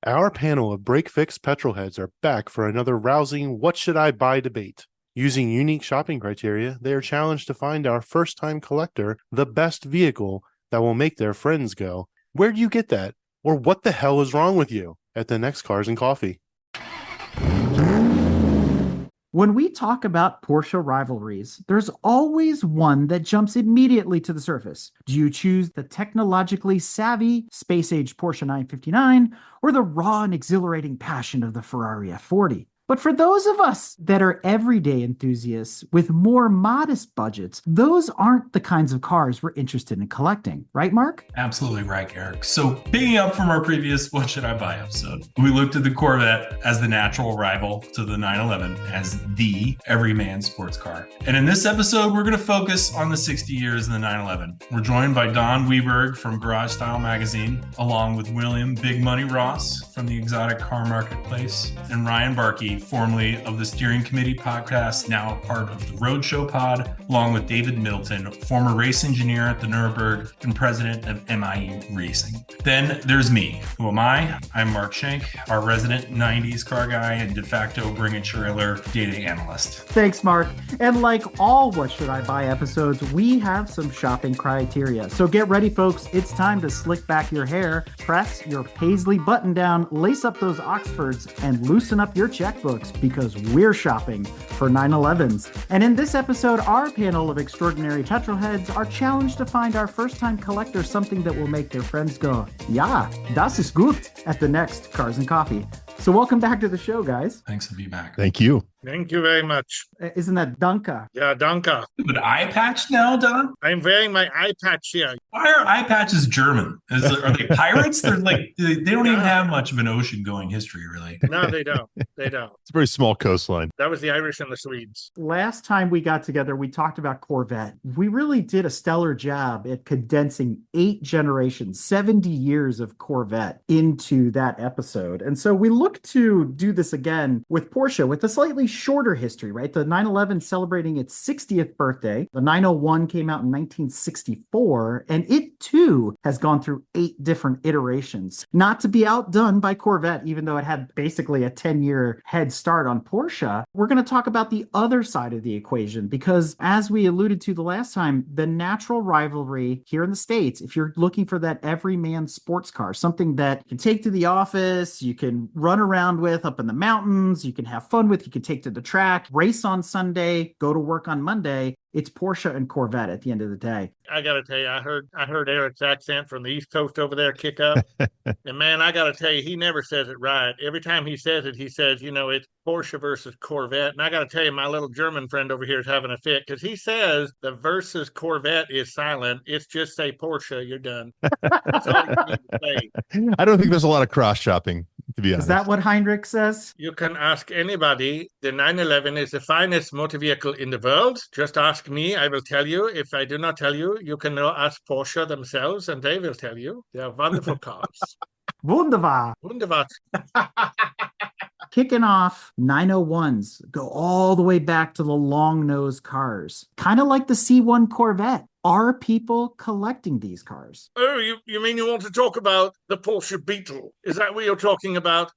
Our panel of break-fix petrolheads are back for another rousing what should I buy debate. Using unique shopping criteria, they are challenged to find our first-time collector the best vehicle that will make their friends go, "Where do you get that?" or "What the hell is wrong with you?" at the next Cars and Coffee. When we talk about Porsche rivalries, there's always one that jumps immediately to the surface. Do you choose the technologically savvy, space-age Porsche 959 or the raw and exhilarating passion of the Ferrari F40? But for those of us that are everyday enthusiasts with more modest budgets, those aren't the kinds of cars we're interested in collecting. Right, Mark? Absolutely right, Eric. So picking up from our previous What Should I Buy episode, we looked at the Corvette as the natural rival to the 911 as the everyman sports car. And in this episode, we're going to focus on the 60 years of the 911. We're joined by Don Weberg from Garage Style Magazine, along with William Big Money Ross from the Exotic Car Marketplace, and Ryan Barkey, formerly of the Steering Committee podcast, now part of the Roadshow Pod, along with David Milton, former race engineer at the Nürburgring and president of MIE Racing. Then there's me. Who am I? I'm Mark Schenk, our resident 90s car guy and de facto bring a trailer data analyst. Thanks, Mark. And like all What Should I Buy episodes, we have some shopping criteria. So get ready, folks. It's time to slick back your hair, press your paisley button down, lace up those Oxfords, and loosen up your checkbooks, because we're shopping for 911s. And in this episode, our panel of extraordinary petrolheads are challenged to find our first-time collector something that will make their friends go, "Ja, das ist gut," at the next Cars and Coffee. So welcome back to the show, guys. Thanks to be back. Thank you. Thank you very much. Isn't that Danke? Yeah, danke. But eye patch now, Don? I'm wearing my eye patch here. Why are eye patches German? Are they pirates? They're like, they don't even have much of an ocean-going history, really. No, they don't. They don't. It's a very small coastline. That was the Irish and the Swedes. Last time we got together, we talked about Corvette. We really did a stellar job at condensing 8 generations, 70 years of Corvette into that episode. And so we look to do this again with Porsche with a slightly shorter history, right? The 911 celebrating its 60th birthday. The 901 came out in 1964, and it too has gone through 8 different iterations. Not to be outdone by Corvette, even though it had basically a 10-year head start on Porsche. We're going to talk about the other side of the equation because, as we alluded to the last time, the natural rivalry here in the States, if you're looking for that everyman sports car, something that you can take to the office, you can run around with up in the mountains, you can have fun with, you can take to the track, race on Sunday, go to work on Monday, it's Porsche and Corvette at the end of the day. I got to tell you, I heard Eric's accent from the East Coast over there kick up. And man, I got to tell you, he never says it right. Every time he says it, he says, it's Porsche versus Corvette. And I got to tell you, my little German friend over here is having a fit because he says the versus Corvette is silent. It's just say Porsche, you're done. That's all you need to say. I don't think there's a lot of cross-shopping, to be honest. Is that what Heinrich says? You can ask anybody. The 911 is the finest motor vehicle in the world. Just ask me. I will tell you. If I do not tell you, you can now ask Porsche themselves and they will tell you. They are wonderful cars. Wunderbar. Wunderbar. Kicking off, 901s go all the way back to the long-nosed cars. Kind of like the C1 Corvette. Are people collecting these cars? Oh, you mean you want to talk about the Porsche Beetle? Is that what you're talking about?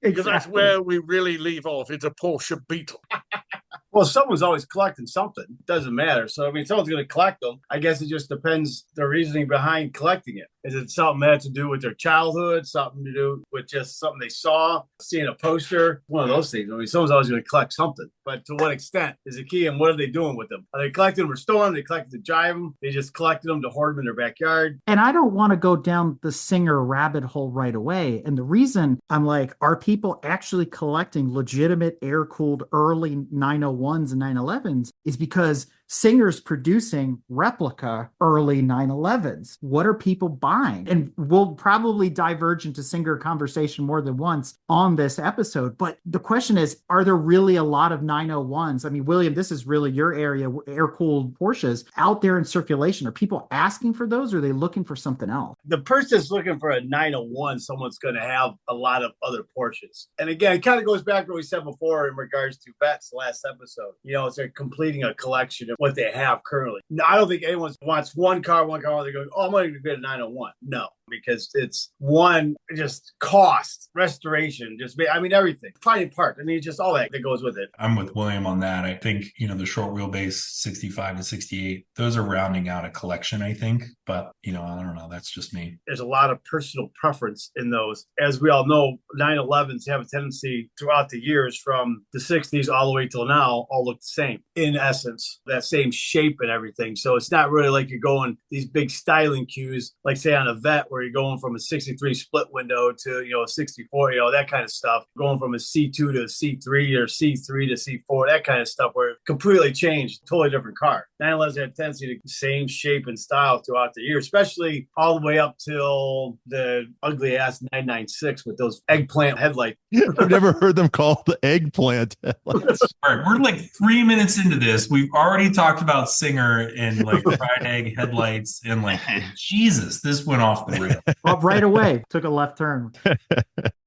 Because that's where we really leave off. It's a Porsche Beetle. Well, someone's always collecting something. It doesn't matter. So, someone's going to collect them. I guess it just depends the reasoning behind collecting it. Is it something that had to do with their childhood, something to do with just something they saw, seeing a poster, one of those things. Someone's always going to collect something. But to what extent is the key, and what are they doing with them? Are they collecting them to store them? Are they collecting to drive them? They just collected them to hoard them in their backyard? And I don't want to go down the Singer rabbit hole right away. And the reason I'm like, are people actually collecting legitimate air-cooled early 901s and 911s is because Singer's producing replica early 911s. What are people buying? And we'll probably diverge into Singer conversation more than once on this episode. But the question is, are there really a lot of 901s? William, this is really your area, air-cooled Porsches out there in circulation. Are people asking for those, or are they looking for something else? The person that's looking for a 901, someone's going to have a lot of other Porsches. And again, it kind of goes back to what we said before in regards to Bet's last episode. It's they're completing a collection of what they have currently. No, I don't think anyone wants one car, they go, oh, I'm going to get a 901. No. because it's one, just cost, restoration, everything. Finding parts. Just all that goes with it. I'm with William on that. I think, the short wheelbase 65 to 68, those are rounding out a collection, I think. But, I don't know. That's just me. There's a lot of personal preference in those. As we all know, 911s have a tendency throughout the years from the 60s all the way till now, all look the same in essence, that same shape and everything. So it's not really like you're going these big styling cues, like say on a Vette where you're going from a 63 split window to, a 64, that kind of stuff, going from a C2 to a C3 or C3 to C4, that kind of stuff where it completely changed, totally different car. 911s have a tendency to the same shape and style throughout the year, especially all the way up till the ugly ass 996 with those eggplant headlights. I've never heard them called the eggplant headlights. All right, we're like 3 minutes into this. We've already talked about Singer and like fried egg headlights and like, Jesus, this went off the rail. Well, right away, took a left turn.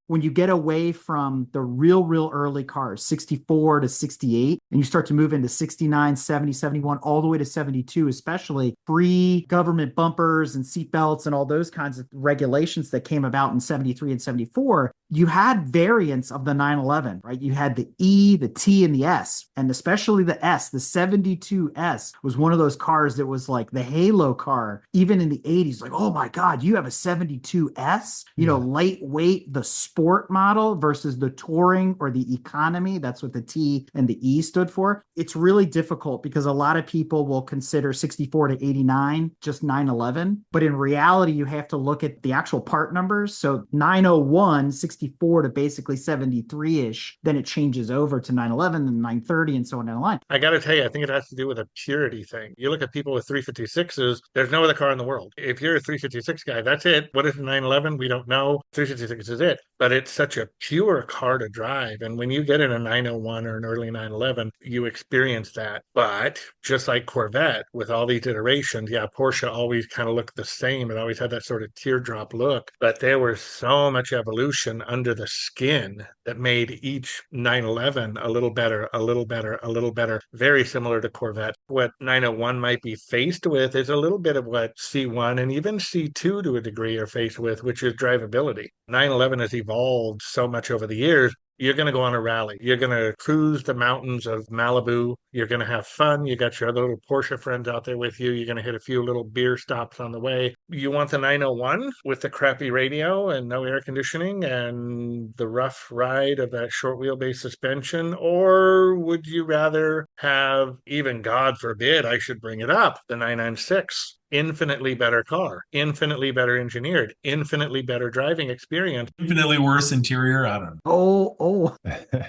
When you get away from the real early cars, 64 to 68, and you start to move into 69, 70, 71, all the way to 72, especially pre-government bumpers and seatbelts and all those kinds of regulations that came about in 73 and 74, you had variants of the 911, right? You had the E, the T, and the S, and especially the S. The 72S was one of those cars that was like the halo car, even in the 80s. Like, oh my God, you have a 72S? Lightweight, the sport model versus the touring or the economy. That's what the T and the E stood for. It's really difficult because a lot of people will consider 64 to 89 just 911. But in reality, you have to look at the actual part numbers. So 901, 64 to basically 73-ish, then it changes over to 911 and 930 and so on down the line. I got to tell you, I think it has to do with a purity thing. You look at people with 356s, there's no other car in the world. If you're a 356 guy, that's it. What is a 911? We don't know. 356 is it. But it's such a pure car to drive. And when you get in a 901 or an early 911, you experience that. But just like Corvette, with all these iterations, Porsche always kind of looked the same. It always had that sort of teardrop look. But there was so much evolution under the skin that made each 911 a little better, a little better, a little better, very similar to Corvette. What 901 might be faced with is a little bit of what C1 and even C2 to a degree are faced with, which is drivability. 911 has evolved so much over the years. You're going to go on a rally. You're going to cruise the mountains of Malibu. You're going to have fun. You got your other little Porsche friends out there with you. You're going to hit a few little beer stops on the way. You want the 901 with the crappy radio and no air conditioning and the rough ride of that short wheelbase suspension? Or would you rather have, even God forbid I should bring it up, the 996? Infinitely better car, infinitely better engineered, infinitely better driving experience. Infinitely worse interior. I don't know. Oh.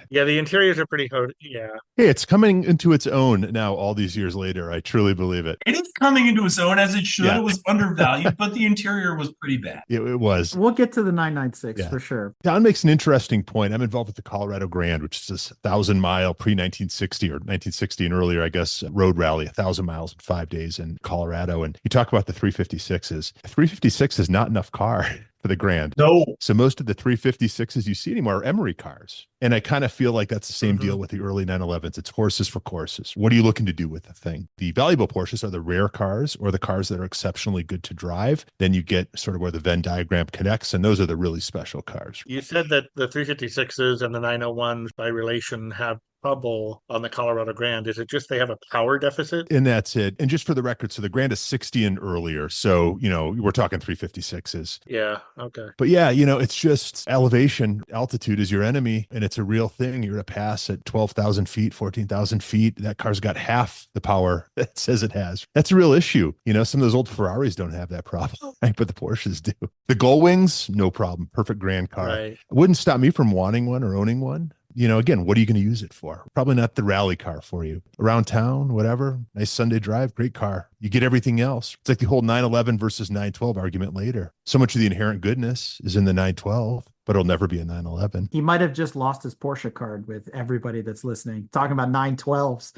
Yeah, the interiors are pretty hard. Yeah. Hey, it's coming into its own now all these years later. I truly believe it. It is coming into its own as it should. Yeah. It was undervalued, but the interior was pretty bad. It was. We'll get to the 996 for sure. Don makes an interesting point. I'm involved with the Colorado Grand, which is this 1,000-mile pre-1960 or 1960 and earlier, I guess, road rally, 1,000 miles in 5 days in Colorado. And you talk about the 356s. The 356 is not enough car for the Grand. No. So most of the 356s you see anymore are Emery cars. And I kind of feel like that's the same deal with the early 911s. It's horses for courses. What are you looking to do with the thing? The valuable Porsches are the rare cars or the cars that are exceptionally good to drive. Then you get sort of where the Venn diagram connects, and those are the really special cars. You said that the 356s and the 901s by relation have trouble on the Colorado Grand. Is it just they have a power deficit? And that's it. And just for the record, so the Grand is 60 and earlier. So, we're talking 356s. Yeah. Okay. But yeah, it's just elevation. Altitude is your enemy, and it's a real thing. You're at a pass at 12,000 feet, 14,000 feet. That car's got half the power that it says it has. That's a real issue. Some of those old Ferraris don't have that problem, right? But the Porsches do. The Gull Wings, no problem. Perfect Grand car. Right. It wouldn't stop me from wanting one or owning one. Again, what are you going to use it for? Probably not the rally car for you. Around town, whatever. Nice Sunday drive, great car. You get everything else. It's like the whole 911 versus 912 argument later. So much of the inherent goodness is in the 912, but it'll never be a 911. He might have just lost his Porsche card with everybody that's listening, talking about 912s.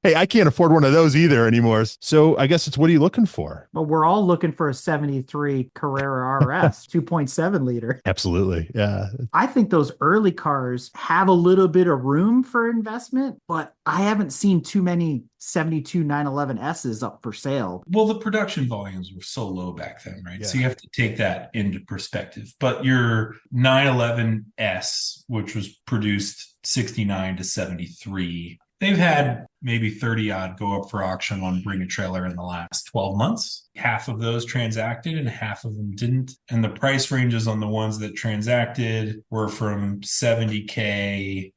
Hey, I can't afford one of those either anymore. So I guess it's, what are you looking for? But we're all looking for a 73 Carrera RS 2.7 liter. Absolutely. Yeah. I think those early cars have a little bit of room for investment, but I haven't seen too many 72 911S's up for sale. Well, the production volumes were so low back then, right? Yeah. So you have to take that into perspective. But your 911S, which was produced 69 to 73, they've had maybe 30 odd go up for auction on Bring a Trailer in the last 12 months. Half of those transacted and half of them didn't. And the price ranges on the ones that transacted were from 70K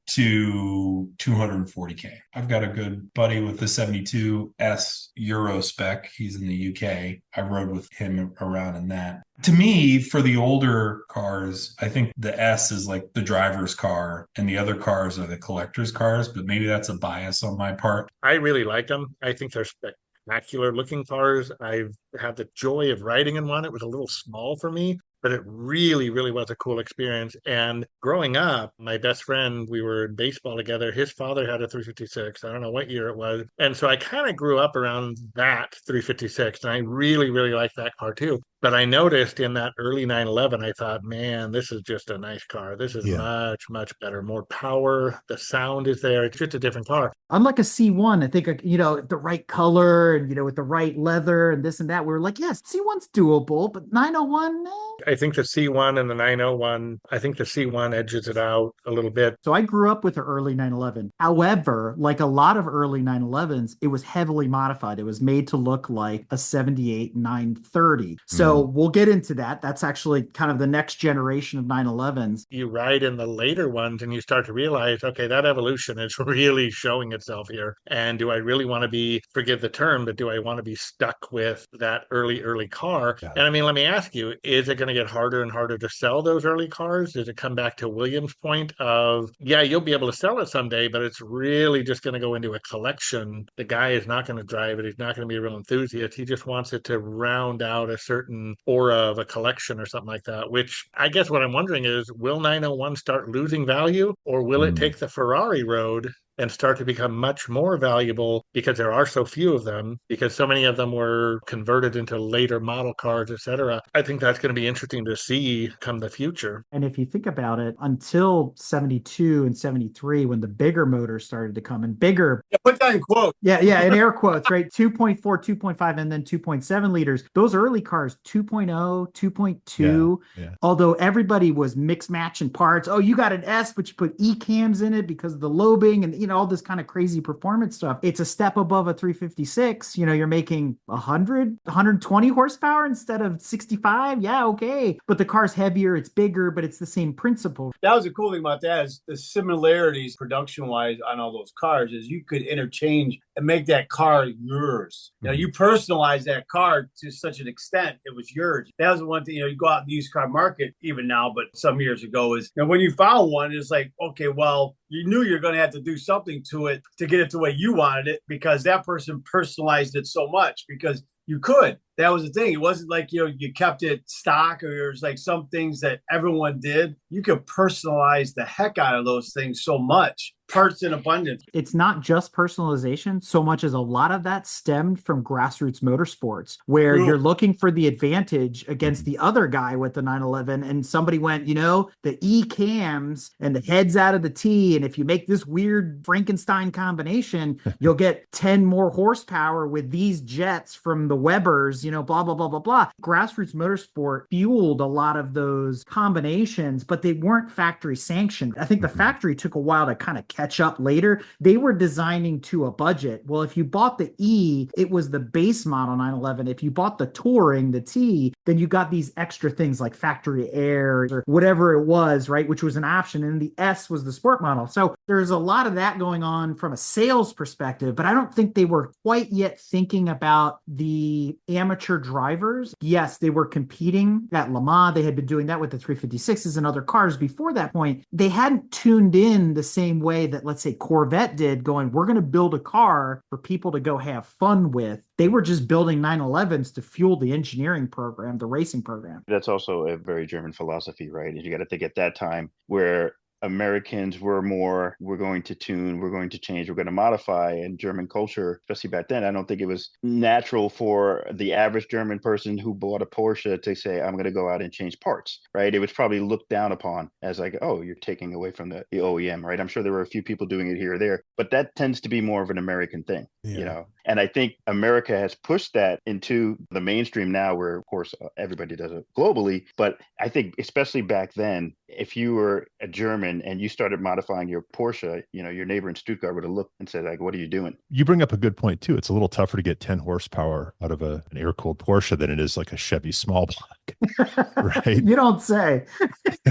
to 240K. I've got a good buddy with the 72S Euro spec. He's in the UK. I rode with him around in that. To me, for the older cars, I think the S is like the driver's car and the other cars are the collector's cars, but maybe that's a bias on my part. I really like them. I think they're spectacular looking cars. I've had the joy of riding in one. It was a little small for me, but it really, really was a cool experience. And growing up, my best friend, we were in baseball together. His father had a 356. I don't know what year it was. And so I kind of grew up around that 356. And I really, really like that car too. But I noticed in that early 911, I thought, man, this is just a nice car. This is much, much better. More power. The sound is there. It's just a different car. Unlike a C1, I think, the right color and, with the right leather and this and that, we were like, yes, C1's doable, but 901, I think the C1 and the 901, I think the C1 edges it out a little bit. So I grew up with an early 911. However, like a lot of early 911s, it was heavily modified. It was made to look like a 78 930. So we'll get into that. That's actually kind of the next generation of 911s. You ride in the later ones and you start to realize, okay, that evolution is really showing itself here. And do I really want to be, forgive the term, but do I want to be stuck with that early car? Yeah. And I mean, let me ask you, is it going to get harder and harder to sell those early cars? Does it come back to William's point of, yeah, you'll be able to sell it someday, but it's really just going to go into a collection. The guy is not going to drive it. He's not going to be a real enthusiast. He just wants it to round out a certain aura of a collection or something like that, which I guess what I'm wondering is, will 901 start losing value, or will it take the Ferrari road and start to become much more valuable because there are so few of them, because so many of them were converted into later model cars, etc. I think that's going to be interesting to see come the future. And if you think about it, until 72 and 73, when the bigger motors started to come in, bigger. Yeah, put that in quotes. Yeah, in air quotes, right? 2.4, 2.5, and then 2.7 liters. Those early cars, 2.0, 2.2. Yeah. Although everybody was mix matching parts. Oh, you got an S, but you put E cams in it because of the lobing and all this kind of crazy performance stuff. It's a step above a 356. You're making 100, 120 horsepower instead of 65. Yeah, okay. But the car's heavier, it's bigger, but it's the same principle. That was the cool thing about that, is the similarities production-wise on all those cars is you could interchange and make that car yours. You personalize that car to such an extent it was yours. That was the one thing, you go out in the used car market even now, but some years ago is, when you found one, it's like, okay, well, you knew you're going to have to do something to it to get it the way you wanted it, because that person personalized it so much, because you could. That was the thing. It wasn't like, you kept it stock, or there's like some things that everyone did. You could personalize the heck out of those things so much. Parts in abundance. It's not just personalization so much as a lot of that stemmed from grassroots motorsports, where you're looking for the advantage against the other guy with the 911, and somebody went, the E cams and the heads out of the T, and if you make this weird Frankenstein combination, you'll get 10 more horsepower with these jets from the Webers, blah, blah, blah, blah, blah. Grassroots motorsport fueled a lot of those combinations, but they weren't factory sanctioned. I think the factory took a while to kind of catch up later. They were designing to a budget. Well, if you bought the E, it was the base model 911. If you bought the Touring, the T, then you got these extra things like factory air or whatever it was, right? Which was an option. And the S was the sport model. So there's a lot of that going on from a sales perspective, but I don't think they were quite yet thinking about the amateur drivers. Yes, they were competing at Le Mans. They had been doing that with the 356s and other cars before that point. They hadn't tuned in the same way that, let's say, Corvette did, going, we're going to build a car for people to go have fun with. They were just building 911s to fuel the engineering program, the racing program. That's also a very German philosophy, right? You got to think at that time where Americans were more, we're going to tune, we're going to change, we're going to modify. And German culture, especially back then, I don't think it was natural for the average German person who bought a Porsche to say, I'm going to go out and change parts, right? It was probably looked down upon as like, oh, you're taking away from the OEM, right? I'm sure there were a few people doing it here or there, but that tends to be more of an American thing, you know? And I think America has pushed that into the mainstream now, where of course everybody does it globally. But I think especially back then, if you were a German and you started modifying your Porsche, you know, your neighbor in Stuttgart would have looked and said, like, what are you doing? You bring up a good point too. It's a little tougher to get 10 horsepower out of an air-cooled Porsche than it is like a Chevy small block, right? You don't say.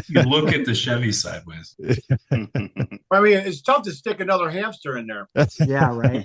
You look at the Chevy sideways. I mean, it's tough to stick another hamster in there. Yeah, right.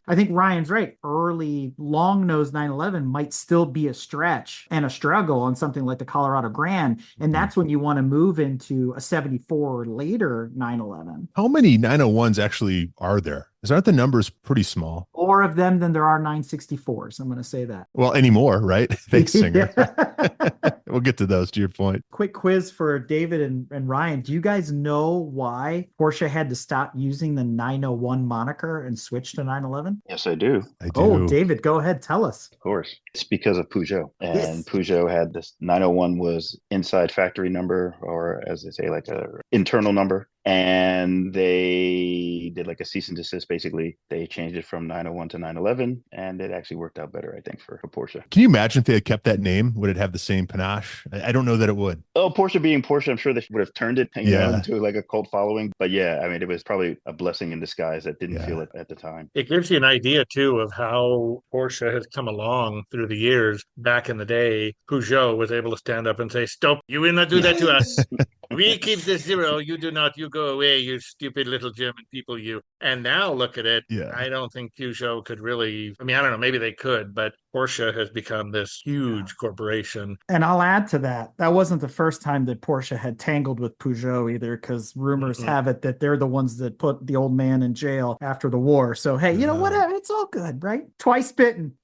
I think Ryan's right. Early long-nose 911 might still be a stretch and a struggle on something like the Colorado Grand. And that's when you want to move into a 74 or later 911. How many 901s actually are there? Aren't the numbers pretty small? More of them than there are 964s. I'm going to say that. Well, anymore, right? Thanks, Singer. Yeah. We'll get to those, to your point. Quick quiz for David and Ryan. Do you guys know why Porsche had to stop using the 901 moniker and switch to 911? Yes, I do. I do. Oh, David, go ahead. Tell us. Of course. It's because of Peugeot. And Yes. Peugeot had this 901 was inside factory number, or as they say, like a internal number. And they did like a cease and desist, basically. They changed it from 901 to 911, and it actually worked out better, I think, for Porsche. Can you imagine if they had kept that name? Would it have the same panache? I don't know that it would. Oh, Porsche being Porsche, I'm sure they would have turned it Yeah. into like a cult following. But yeah, I mean, it was probably a blessing in disguise that didn't feel it at the time. It gives you an idea, too, of how Porsche has come along through the years. Back in the day, Peugeot was able to stand up and say, stop, you will not do that to us. We keep this zero. You do not. You go away, you stupid little German people, you. And now look at it. Yeah. I don't think Peugeot could really, I mean, I don't know, maybe they could, but Porsche has become this huge corporation. And I'll add to that. That wasn't the first time that Porsche had tangled with Peugeot either, because rumors have it that they're the ones that put the old man in jail after the war. So, hey, you know what? It's all good, right? Twice bitten.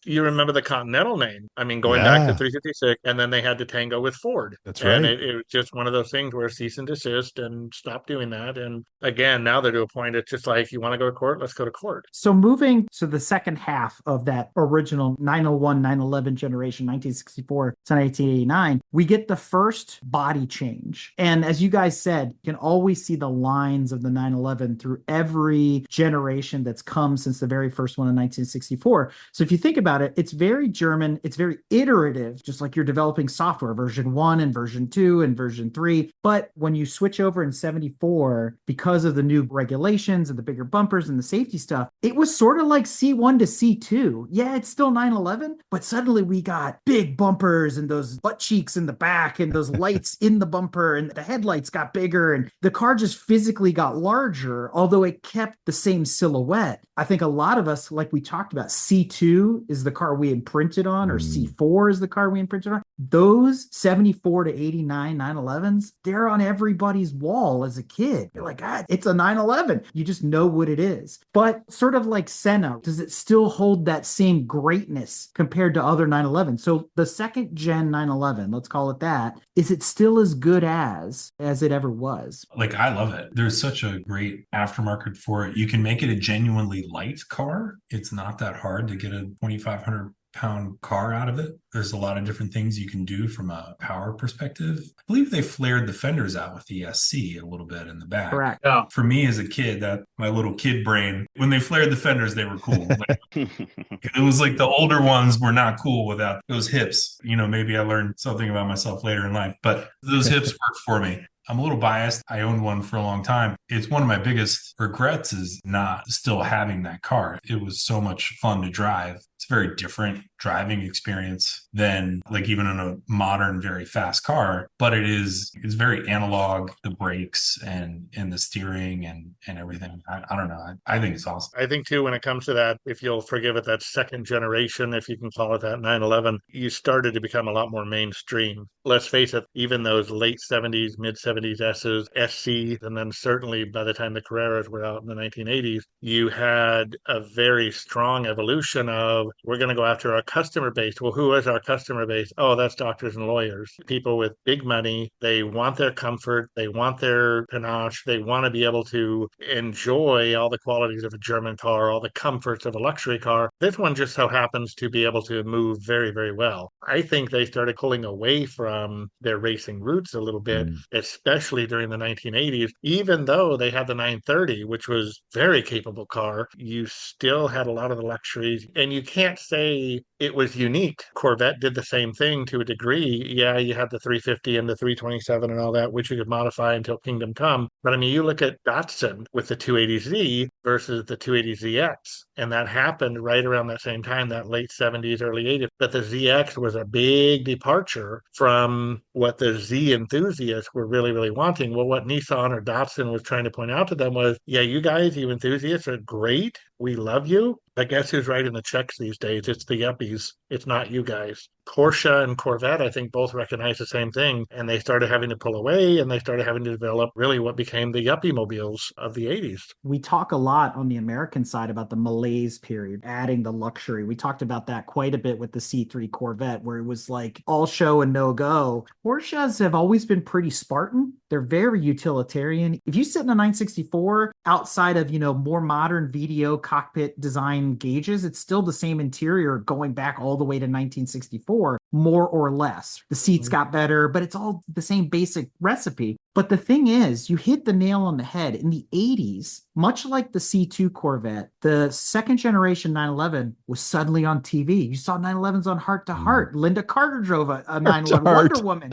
You remember the Continental name. I mean, going back to 356, and then they had to tango with Ford. That's right. And it was just one of those things where cease and desist and stop doing that. And again, now they're to a point, it's just like, you want to go to court? Let's go to court. So moving to the second half of that original 901, 911 generation, 1964 to 1989, we get the first body change. And as you guys said, you can always see the lines of the 911 through every generation that's come since the very first one in 1964. So if you think about it, it's very German, it's very iterative, just like you're developing software, version 1 and version 2 and version 3. But when you switch over in 74, because of the new regulations and the bigger bumpers and the safety stuff, it was sort of like C1 to C2. Yeah, it's still 911, but suddenly we got big bumpers and those butt cheeks in the back and those lights in the bumper, and the headlights got bigger, and the car just physically got larger, although it kept the same silhouette. I think a lot of us, like we talked about, C2 is the car we imprinted on, or C4 is the car we imprinted on. Those 74 to 89 911s, they're on everybody's wall as a kid. You're like, God, it's a 911. You just know what it is. But sort of like Senna, does it still hold that same greatness compared to other 911? So the second gen 911, let's call it that, is it still as good as it ever was? Like, I love it. There's such a great aftermarket for it. You can make it a genuinely light car. It's not that hard to get a 2,500-pound car out of it. There's a lot of different things you can do from a power perspective. I believe they flared the fenders out with the SC a little bit in the back. Correct. Yeah. For me as a kid, that my little kid brain, when they flared the fenders, they were cool. Like, it was like the older ones were not cool without those hips. You know, maybe I learned something about myself later in life, but those hips worked for me. I'm a little biased. I owned one for a long time. It's one of my biggest regrets is not still having that car. It was so much fun to drive. It's a very different driving experience than like even in a modern, very fast car, but it's very analog, the brakes and the steering and everything. I don't know. I think it's awesome. I think too, when it comes to that, if you'll forgive it, that second generation, if you can call it that, 911, you started to become a lot more mainstream. Let's face it, even those late 70s, mid 70s S's, SC, and then certainly by the time the Carreras were out in the 1980s, you had a very strong evolution of we're going to go after our customer base. Well, who is our customer base? Oh, that's doctors and lawyers, people with big money. They want their comfort. They want their panache. They want to be able to enjoy all the qualities of a German car, all the comforts of a luxury car. This one just so happens to be able to move very, very well. I think they started pulling away from their racing roots a little bit, especially during the 1980s. Even though they had the 930, which was a very capable car, you still had a lot of the luxuries, and you can't say it was unique. Corvette did the same thing to a degree. Yeah, you had the 350 and the 327 and all that, which you could modify until Kingdom Come. But I mean, you look at Datsun with the 280Z versus the 280ZX, and that happened right around that same time, that late 70s, early 80s. But the ZX was a big departure from what the Z enthusiasts were really, really wanting. Well, what Nissan or Datsun was trying to point out to them was, yeah, you guys, you enthusiasts are great. We love you. But guess who's writing the checks these days? It's the yuppies. It's not you guys. Porsche and Corvette, I think, both recognize the same thing. And they started having to pull away, and they started having to develop really what became the yuppie mobiles of the 80s. We talk a lot on the American side about the malaise period, adding the luxury. We talked about that quite a bit with the C3 Corvette, where it was like all show and no go. Porsches have always been pretty Spartan. They're very utilitarian. If you sit in a 964 outside of, more modern VDO cockpit design gauges, it's still the same interior going back all the way to 1964, more or less. The seats got better, but it's all the same basic recipe. But the thing is, you hit the nail on the head. In the 80s, much like the C2 Corvette, the second generation 911 was suddenly on TV. You saw 911s on Heart to Heart. Linda Carter drove a 911. Wonder Woman.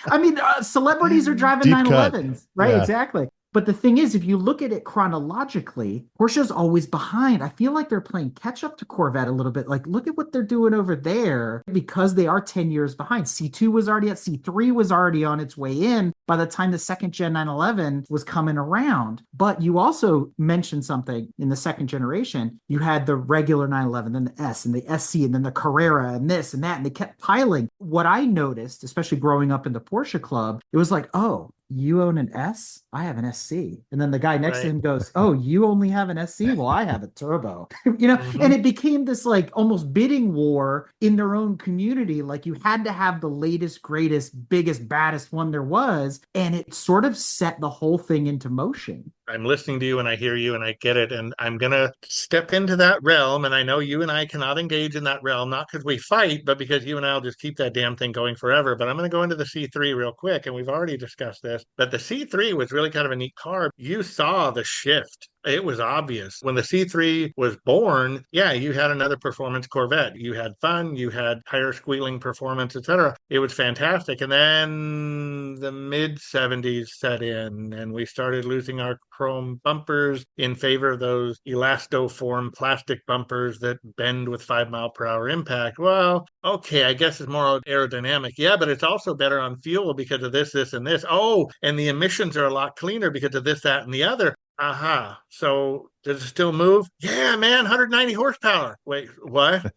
I mean, celebrities are driving 911s, right? Yeah. Exactly. But the thing is, if you look at it chronologically, Porsche's always behind. I feel like they're playing catch up to Corvette a little bit. Like, look at what they're doing over there, because they are 10 years behind. C2 was already at, C3 was already on its way in by the time the second gen 911 was coming around. But you also mentioned something in the second generation. You had the regular 911, then the S and the SC, and then the Carrera and this and that, and they kept piling. What I noticed, especially growing up in the Porsche club, it was like, oh, you own an S? I have an SC. And then the guy next to him goes, oh, you only have an SC? Well, I have a turbo. And it became this like almost bidding war in their own community. Like you had to have the latest, greatest, biggest, baddest one there was. And it sort of set the whole thing into motion. I'm listening to you and I hear you and I get it. And I'm going to step into that realm. And I know you and I cannot engage in that realm, not because we fight, but because you and I will just keep that damn thing going forever. But I'm going to go into the C3 real quick. And we've already discussed this, but the C3 was really kind of a neat car. You saw the shift. It was obvious. When the C3 was born, yeah, you had another performance Corvette. You had fun, you had tire squealing performance, etc. It was fantastic. And then the mid-70s set in, and we started losing our chrome bumpers in favor of those elastoform plastic bumpers that bend with 5-mile-per-hour impact. Well, okay, I guess it's more aerodynamic. Yeah, but it's also better on fuel because of this, this, and this. Oh, and the emissions are a lot cleaner because of this, that, and the other. Aha. So does it still move? Yeah, man, 190 horsepower. Wait, what?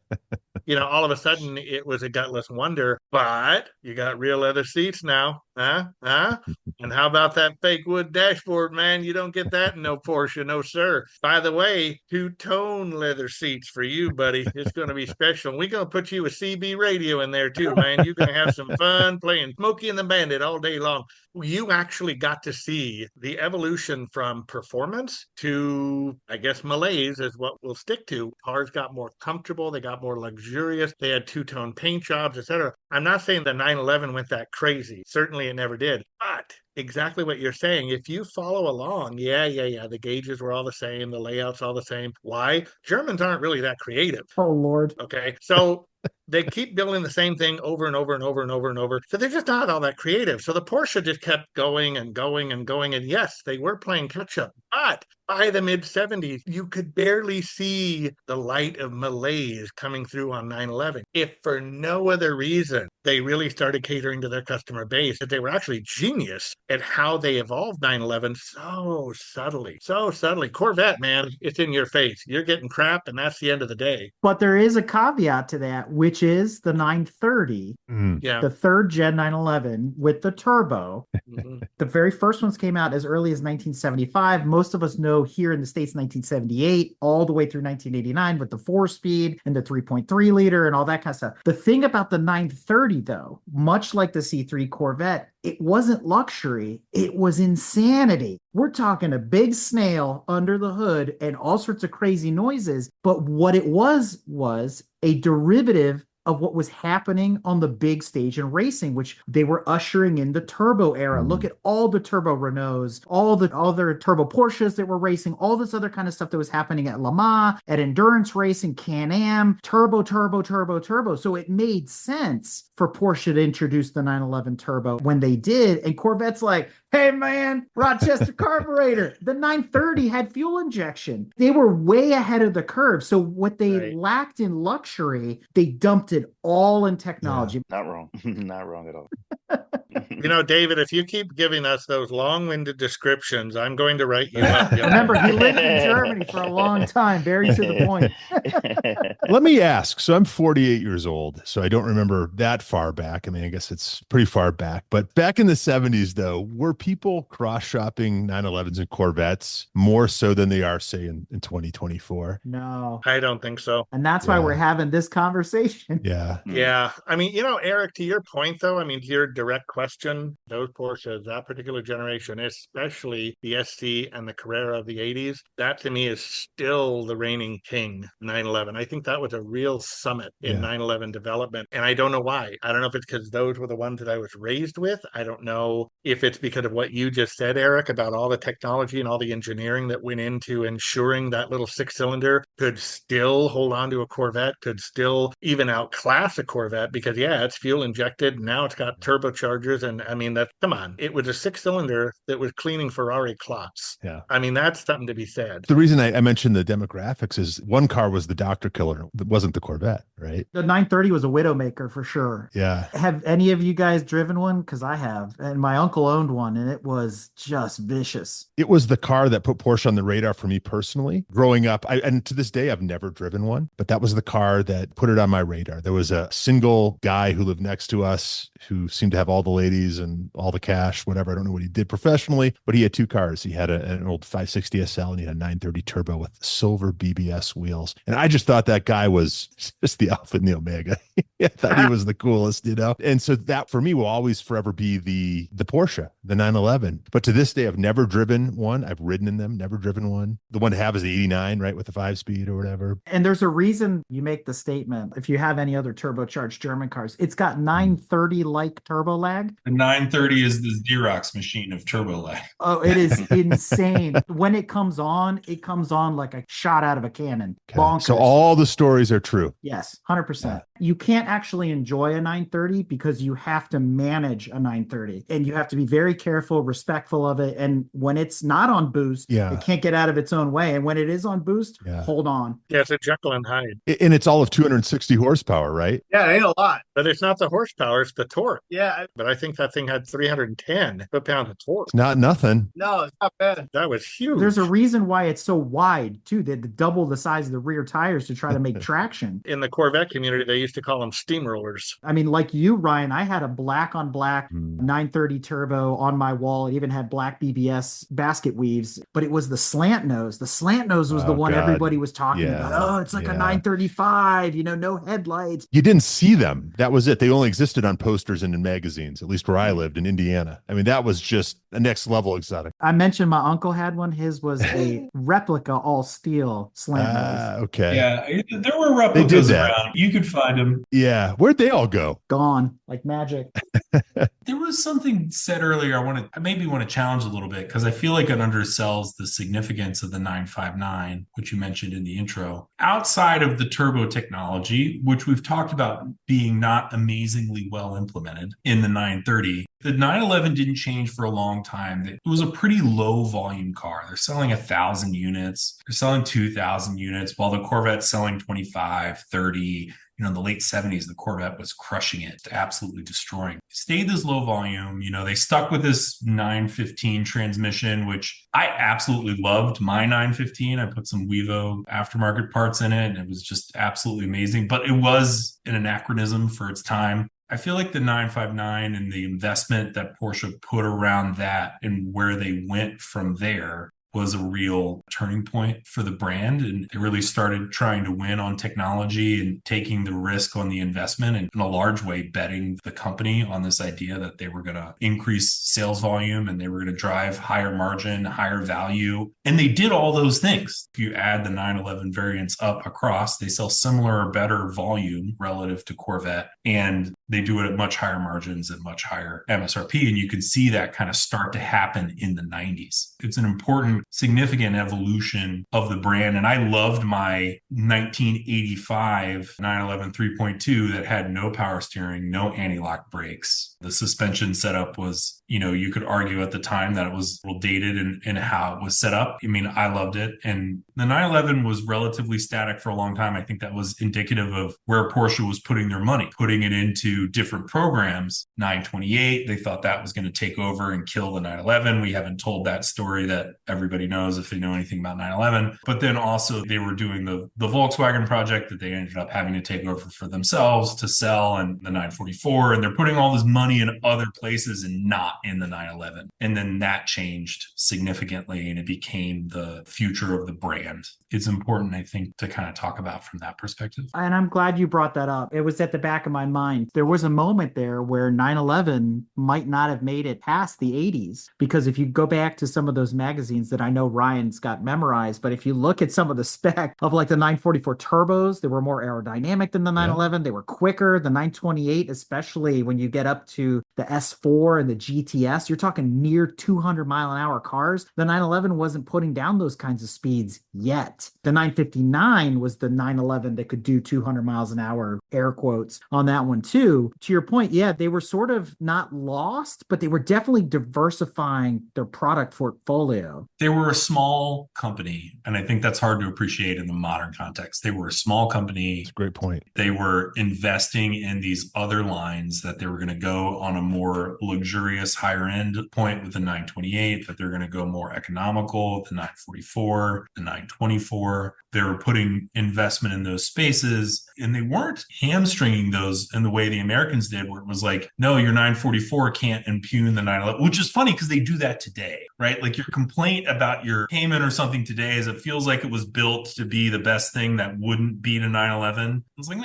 All of a sudden it was a gutless wonder, but you got real leather seats now. Huh? And how about that fake wood dashboard, man? You don't get that in no Porsche, no sir. By the way, 2-tone leather seats for you, buddy. It's going to be special. We're going to put you a CB radio in there too, man. You're going to have some fun playing Smokey and the Bandit all day long. You actually got to see the evolution from performance to, I guess, malaise is what we'll stick to. Cars got more comfortable. They got more luxurious. They had 2-tone paint jobs, etc. I'm not saying the 911 went that crazy. Certainly it never did. But exactly what you're saying. If you follow along, yeah, the gauges were all the same. The layouts all the same. Why? Germans aren't really that creative. Oh, Lord. Okay. So they keep building the same thing over and over and over and over and over. So they're just not all that creative. So the Porsche just kept going and going and going. And yes, they were playing catch up. But by the mid-70s, you could barely see the light of malaise coming through on 911. If for no other reason, they really started catering to their customer base, that they were actually genius at how they evolved 911 so subtly. Corvette, man, it's in your face. You're getting crap, and that's the end of the day. But there is a caveat to that, which is the 930, Yeah. the third gen 911 with the turbo. Mhm. The very first ones came out as early as 1975. Most of us know here in the States 1978, all the way through 1989 with the 4-speed and the 3.3 liter and all that kind of stuff. The thing about the 930, though, much like the C3 Corvette, it wasn't luxury. It was insanity. We're talking a big snail under the hood and all sorts of crazy noises. But what it was a derivative of what was happening on the big stage in racing, which they were ushering in the turbo era. Look at all the turbo Renaults, all the other turbo Porsches that were racing, all this other kind of stuff that was happening at Le Mans, at endurance racing, Can-Am, turbo. So it made sense for Porsche to introduce the 911 turbo when they did. And Corvette's like, hey man, Rochester carburetor. The 930 had fuel injection. They were way ahead of the curve. So what they lacked in luxury, they dumped it all in technology. Not wrong. Not wrong at all. You know, David, if you keep giving us those long-winded descriptions, I'm going to write you up. Remember, he lived in Germany for a long time, very to the point. Let me ask. So I'm 48 years old, so I don't remember that far back. I mean, I guess it's pretty far back. But back in the 70s, though, were people cross-shopping 911s and Corvettes more so than they are, say, in 2024? No. I don't think so. And that's why we're having this conversation. Yeah. Yeah. I mean, you know, Eric, to your point, though, I mean, to your direct question, those Porsches, that particular generation, especially the SC and the Carrera of the 80s, that to me is still the reigning king 911. I think that was a real summit in 911 development. And I don't know why. I don't know if it's because those were the ones that I was raised with. I don't know if it's because of what you just said, Eric, about all the technology and all the engineering that went into ensuring that little 6-cylinder could still hold on to a Corvette, could still even outclass a Corvette, because it's fuel injected. Now it's got turbochargers. And I mean, come on, it was a 6-cylinder that was cleaning Ferrari clots. Yeah. I mean, that's something to be said. The reason I mentioned the demographics is one car was the Dr. Killer. It wasn't the Corvette, right? The 930 was a widowmaker for sure. Yeah. Have any of you guys driven one? Because I have. And my uncle owned one, and it was just vicious. It was the car that put Porsche on the radar for me personally. Growing up, and to this day, I've never driven one, but that was the car that put it on my radar. There was a single guy who lived next to us who seemed to have all the ladies and all the cash, whatever. I don't know what he did professionally, but he had two cars. He had an old 560 SL and he had a 930 turbo with silver BBS wheels. And I just thought that guy was just the alpha and the omega. I thought he was the coolest, you know? And so that for me will always forever be the Porsche, the 911. But to this day, I've never driven one. I've ridden in them, never driven one. The one to have is the 89, right? With the 5-speed or whatever. And there's a reason you make the statement. If you have any other turbocharged German cars, it's got 930-like turbo lag. The 930 is the Xerox machine of turbo lag. Oh, it is insane. When it comes on like a shot out of a cannon. Okay. Bonkers. So all the stories are true. Yes, 100%. You can't actually enjoy a 930 because you have to manage a 930 and you have to be very careful, respectful of it. And when it's not on boost, it can't get out of its own way. And when it is on boost, hold on. Yeah, it's a Jekyll and Hyde. And it's all of 260 horsepower, right? Yeah, it ain't a lot. But it's not the horsepower, it's the torque. Yeah. But I think that thing had 310 foot-pounds of torque. It's not nothing. No, it's not bad. That was huge. There's a reason why it's so wide, too. They had to double the size of the rear tires to try to make traction. In the Corvette community, they used to call them steamrollers. I mean, like you, Ryan, I had a black on black 930 turbo on my wall. It even had black BBS basket weaves, but it was the slant nose. The slant nose was the one everybody was talking about. Oh, it's like a 935, no headlights. You didn't see them. That was it. They only existed on posters and in magazines, at least where I lived in Indiana. I mean, that was just a next level exotic. I mentioned my uncle had one. His was a replica all steel slant nose. Okay. Yeah, there were replicas around. You could find them. Yeah. Where'd they all go? Gone like magic. There was something said earlier I maybe want to challenge a little bit because I feel like it undersells the significance of the 959, which you mentioned in the intro. Outside of the turbo technology, which we've talked about being not amazingly well implemented in the 930, the 911 didn't change for a long time. It was a pretty low volume car. They're selling 1,000 units. They're selling 2,000 units while the Corvette's selling 25, 30, in the late 70s, the Corvette was crushing it, absolutely destroying. It stayed this low volume. They stuck with this 915 transmission, which I absolutely loved. My 915, I put some Wevo aftermarket parts in it, and it was just absolutely amazing. But it was an anachronism for its time. I feel like the 959 and the investment that Porsche put around that and where they went from there was a real turning point for the brand. And it really started trying to win on technology and taking the risk on the investment, and in a large way betting the company on this idea that they were going to increase sales volume and they were going to drive higher margin, higher value. And they did all those things. If you add the 911 variants up across, they sell similar or better volume relative to Corvette, and they do it at much higher margins and much higher MSRP. And you can see that kind of start to happen in the 90s. It's an important, significant evolution of the brand. And I loved my 1985 911 3.2 that had no power steering, no anti-lock brakes. The suspension setup was, you could argue at the time that it was a little dated in how it was set up. I mean, I loved it. And the 911 was relatively static for a long time. I think that was indicative of where Porsche was putting their money, putting it into different programs. 928, they thought that was going to take over and kill the 911. We haven't told that story that everybody knows if they know anything about 911. But then also they were doing the Volkswagen project that they ended up having to take over for themselves to sell, and the 944. And they're putting all this money in other places and not in the 911. And then that changed significantly and it became the future of the brand. It's important, I think, to kind of talk about from that perspective. And I'm glad you brought that up. It was at the back of my mind. There was a moment there where 911 might not have made it past the 80s, because if you go back to some of those magazines that I know Ryan's got memorized, but if you look at some of the spec of like the 944 turbos, they were more aerodynamic than the 911. They were quicker. The 928, especially when you get up to the S4 and the GTS, you're talking near 200 mile an hour cars. The 911 wasn't putting down those kinds of speeds yet. The 959 was the 911 that could do 200 miles an hour, air quotes, on that one too. To your point, yeah, they were sort of not lost, but they were definitely diversifying their product portfolio. They were a small company, and I think that's hard to appreciate in the modern context. They were a small company. That's a great point. They were investing in these other lines that they were going to go on a more luxurious, higher end point with the 928, that they're going to go more economical, the 944, the 924. They were putting investment in those spaces, and they weren't hamstringing those in the way the Americans did, where it was like, no, your 944 can't impugn the 911, which is funny because they do that today, right? Like your complaint about your payment or something today is it feels like it was built to be the best thing that wouldn't beat a 911. It's like,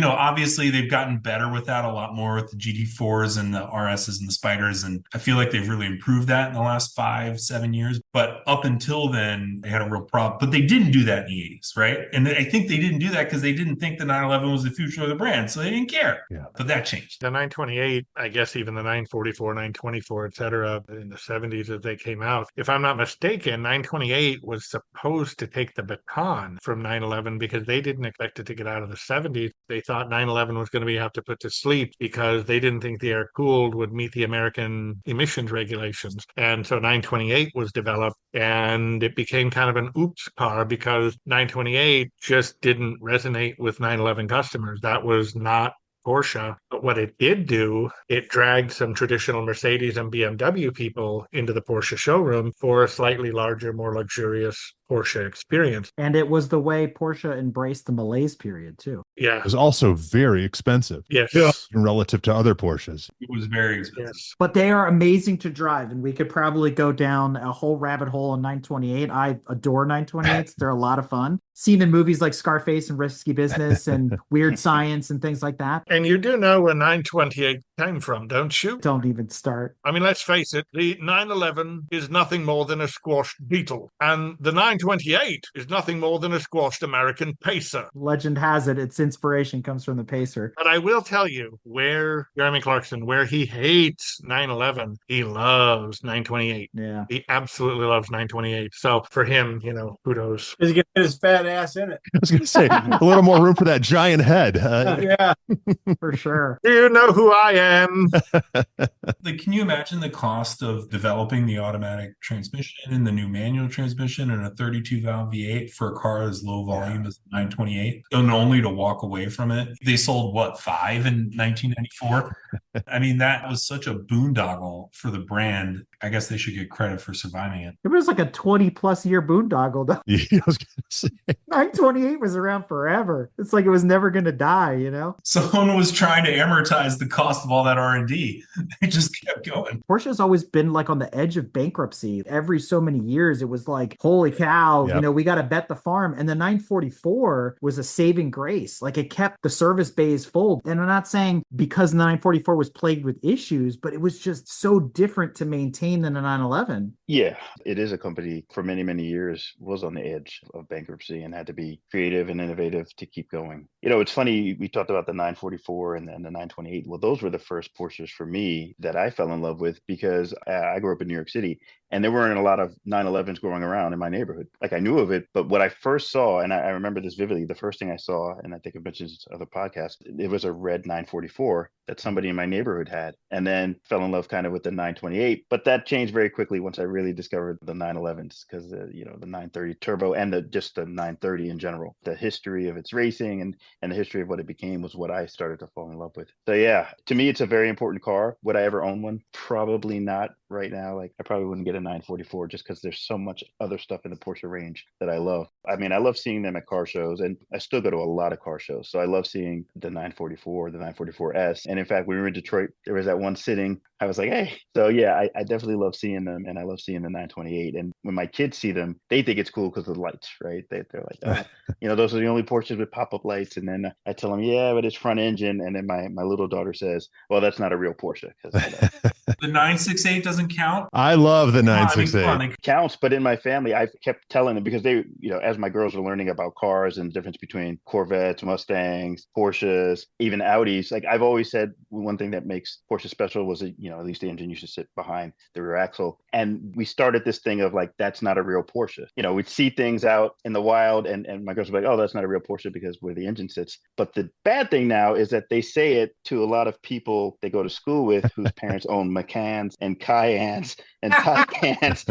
obviously they've gotten better with that a lot more with the GT4s and the RSs and the Spiders. And I feel like they've really improved that in the last 5-7 years. But up until then, they had a real problem. But they didn't do that in the 80s, right? And I think they didn't do that because they didn't think the 911 was the future of the brand. So they didn't care. Yeah. But that changed. The 928, I guess even the 944, 924, et cetera, in the 70s as they came out. If I'm not mistaken, 928 was supposed to take the baton from 911 because they didn't expect it to get out of the 70s. They thought 911 was going to be have to put to sleep because they didn't think the air cooled would meet the American emissions regulations. And so 928 was developed, and it became kind of an oops car because 928 just didn't resonate with 911 customers. That was not Porsche. But what it did do, it dragged some traditional Mercedes and BMW people into the Porsche showroom for a slightly larger, more luxurious Porsche experience. And it was the way Porsche embraced the malaise period too. Yeah. It was also very expensive. Yes. Yeah. Relative to other Porsches. It was very expensive. Yes. But they are amazing to drive, and we could probably go down a whole rabbit hole on 928. I adore 928s. They're a lot of fun. Seen in movies like Scarface and Risky Business and Weird Science and things like that. And you do know where 928 came from, don't you? Don't even start. I mean, let's face it, the 911 is nothing more than a squashed Beetle, and the 928 is nothing more than a squashed American Pacer. Legend has it, its inspiration comes from the Pacer. But I will tell you where Jeremy Clarkson, where he hates 911, he loves 928. Yeah. He absolutely loves 928. So for him, kudos. He's getting his fat ass in it. I was going to say a little more room for that giant head. Yeah. For sure. Do you know who I am? Like, can you imagine the cost of developing the automatic transmission and the new manual transmission and a 32 valve V8 for a car as low volume as the 928, and only to walk away from it. They sold, what, 5 in 1994? I mean, that was such a boondoggle for the brand. I guess they should get credit for surviving it. It was like a 20+ year boondoggle, though. I was going to say. 928 was around forever. It's like it was never going to die, you know? Someone was trying to amortize the cost of all that R&D. They just kept going. Porsche has always been like on the edge of bankruptcy. Every so many years, it was like, holy cow, you know, we got to bet the farm. And the 944 was a saving grace. Like it kept the service bays full. And I'm not saying because the 944 was plagued with issues, but it was just so different to maintain than the 911. Yeah, it is a company for many, many years was on the edge of bankruptcy and had to be creative and innovative to keep going. You know, it's funny, we talked about the 944 and the 928. Well, those were the first Porsches for me that I fell in love with because I grew up in New York City and there weren't a lot of 911s going around in my neighborhood. Like I knew of it, but what I first saw, and I remember this vividly, the first thing I saw, and I think I've mentioned this other podcast, it was a red 944 that somebody in my neighborhood had, and then fell in love kind of with the 928. But that changed very quickly once I really discovered the 911s because the 930 turbo and just the 930 in general. The history of its racing and the history of what it became was what I started to fall in love with. So yeah, to me, it's a very important car. Would I ever own one? Probably not right now. Like I probably wouldn't get a 944 just because there's so much other stuff in the Porsche range that I love. I mean, I love seeing them at car shows, and I still go to a lot of car shows. So I love seeing the 944, the 944S. And in fact, when we were in Detroit, there was that one sitting. I was like, hey. So yeah, I definitely love seeing them, and I love seeing the 928. And when my kids see them, they think it's cool because of the lights, right? They're like, oh, those are the only Porsches with pop-up lights. And then I tell them, yeah, but it's front engine. And then my little daughter says, well, that's not a real Porsche. The 968 doesn't count? I love the 968. It counts, but in my family, I've kept telling them because they, as my girls are learning about cars and the difference between Corvettes, Mustangs, Porsches, even Audis, like I've always said, one thing that makes Porsche special was, at least the engine used to sit behind the rear axle. And we started this thing of like, that's not a real Porsche. We'd see things out in the wild and my girls were like, oh, that's not a real Porsche because where the engine sits. But the bad thing now is that they say it to a lot of people they go to school with whose parents own Macans and Cayennes and Taycans.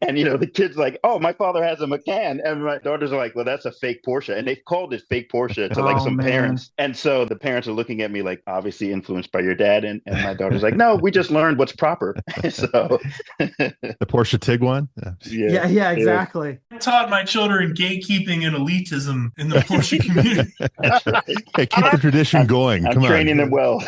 and the kid's like, oh, my father has a Macan. And my daughters are like, well, that's a fake Porsche. And they've called it fake Porsche to some parents. And so the parents are looking at me like, obviously influenced by your dad. And my daughter's like, no, we just learned what's proper. So the Porsche Tiguan. Yeah, exactly. I taught my children gatekeeping and elitism in the Porsche community. Hey, keep the tradition going. I'm training them well.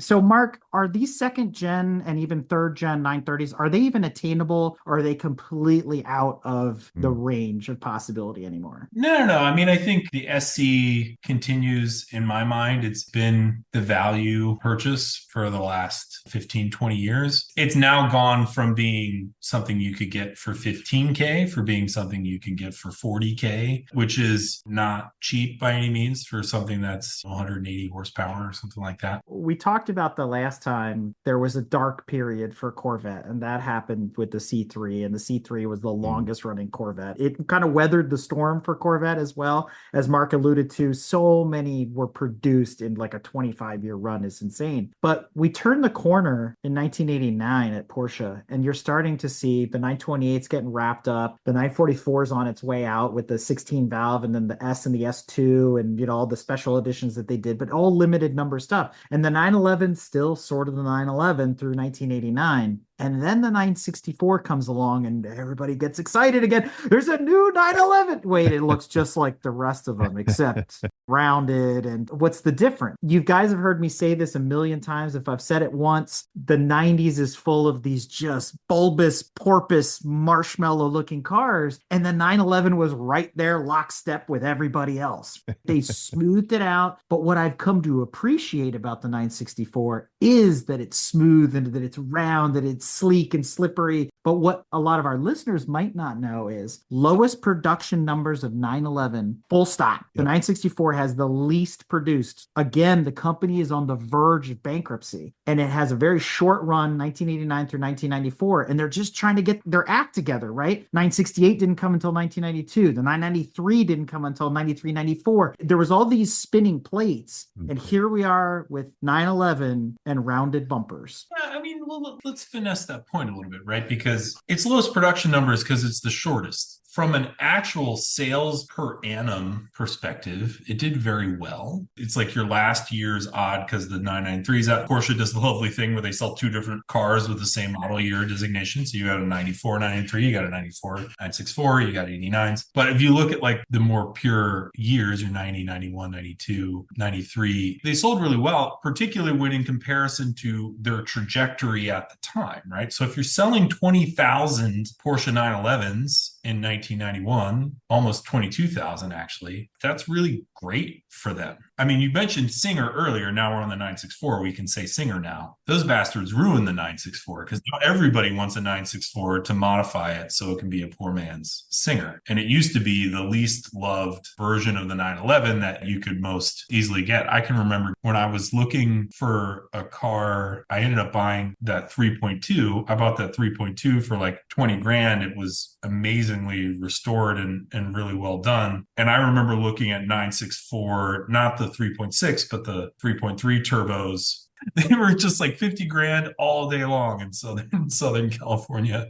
So, Mark, are these second gen and even third gen 930s, are they even attainable, or are they completely out of the range of possibility anymore? No. I mean, I think the SC continues in my mind. It's been the value purchase for the last 15, 20 years. It's now gone from being something you could get for $15K for being something you can get for $40K, which is not cheap by any means for something that's 180 horsepower or something like that. We talked about the last time there was a dark period for Corvette, and that happened with the C3, and the C3 was the longest running Corvette. It kind of weathered the storm for Corvette as well. As Mark alluded to, so many were produced in like a 25-year run is insane. But we turned the corner in 1989 at Porsche, and you're starting to see the 928s getting wrapped up. The 944 is on its way out with the 16 valve, and then the S and the S2, and all the special editions that they did, but all limited number stuff. And the 911 still sort of the 911 through 1989. And then the 964 comes along and everybody gets excited again. There's a new 911. Wait, it looks just like the rest of them, except rounded. And what's the difference? You guys have heard me say this a million times. If I've said it once, the 90s is full of these just bulbous, porpoise, marshmallow looking cars. And the 911 was right there lockstep with everybody else. They smoothed it out. But what I've come to appreciate about the 964 is that it's smooth and that it's round, that it's sleek and slippery. But what a lot of our listeners might not know is lowest production numbers of 911, full stop. The 964 has the least produced. Again, the company is on the verge of bankruptcy, and it has a very short run, 1989 through 1994, and they're just trying to get their act together, right? 968 didn't come until 1992. The 993 didn't come until 93, 94. There was all these spinning plates, and here we are with 911, and rounded bumpers. Yeah, I mean, well, let's finesse that point a little bit, right? Because its lowest production numbers because it's the shortest. From an actual sales per annum perspective, it did very well. It's like your last year's odd because the 993s, Porsche does the lovely thing where they sell two different cars with the same model year designation. So you got a 94 993, you got a 94 964, you got 89s. But if you look at like the more pure years, your 90, 91, 92, 93, they sold really well, particularly when in comparison to their trajectory at the time, right? So if you're selling 20,000 Porsche 911s in 1991, almost 22,000 actually, that's really great for them. I mean, you mentioned Singer earlier. Now we're on the 964. We can say Singer now. Those bastards ruined the 964 because now everybody wants a 964 to modify it so it can be a poor man's Singer. And it used to be the least loved version of the 911 that you could most easily get. I can remember when I was looking for a car, I ended up buying that 3.2. I bought that 3.2 for like 20 grand. It was amazingly restored and really well done. And I remember looking at 964, not the 3.6, but the 3.3 turbos. They were just like 50 grand all day long in Southern California.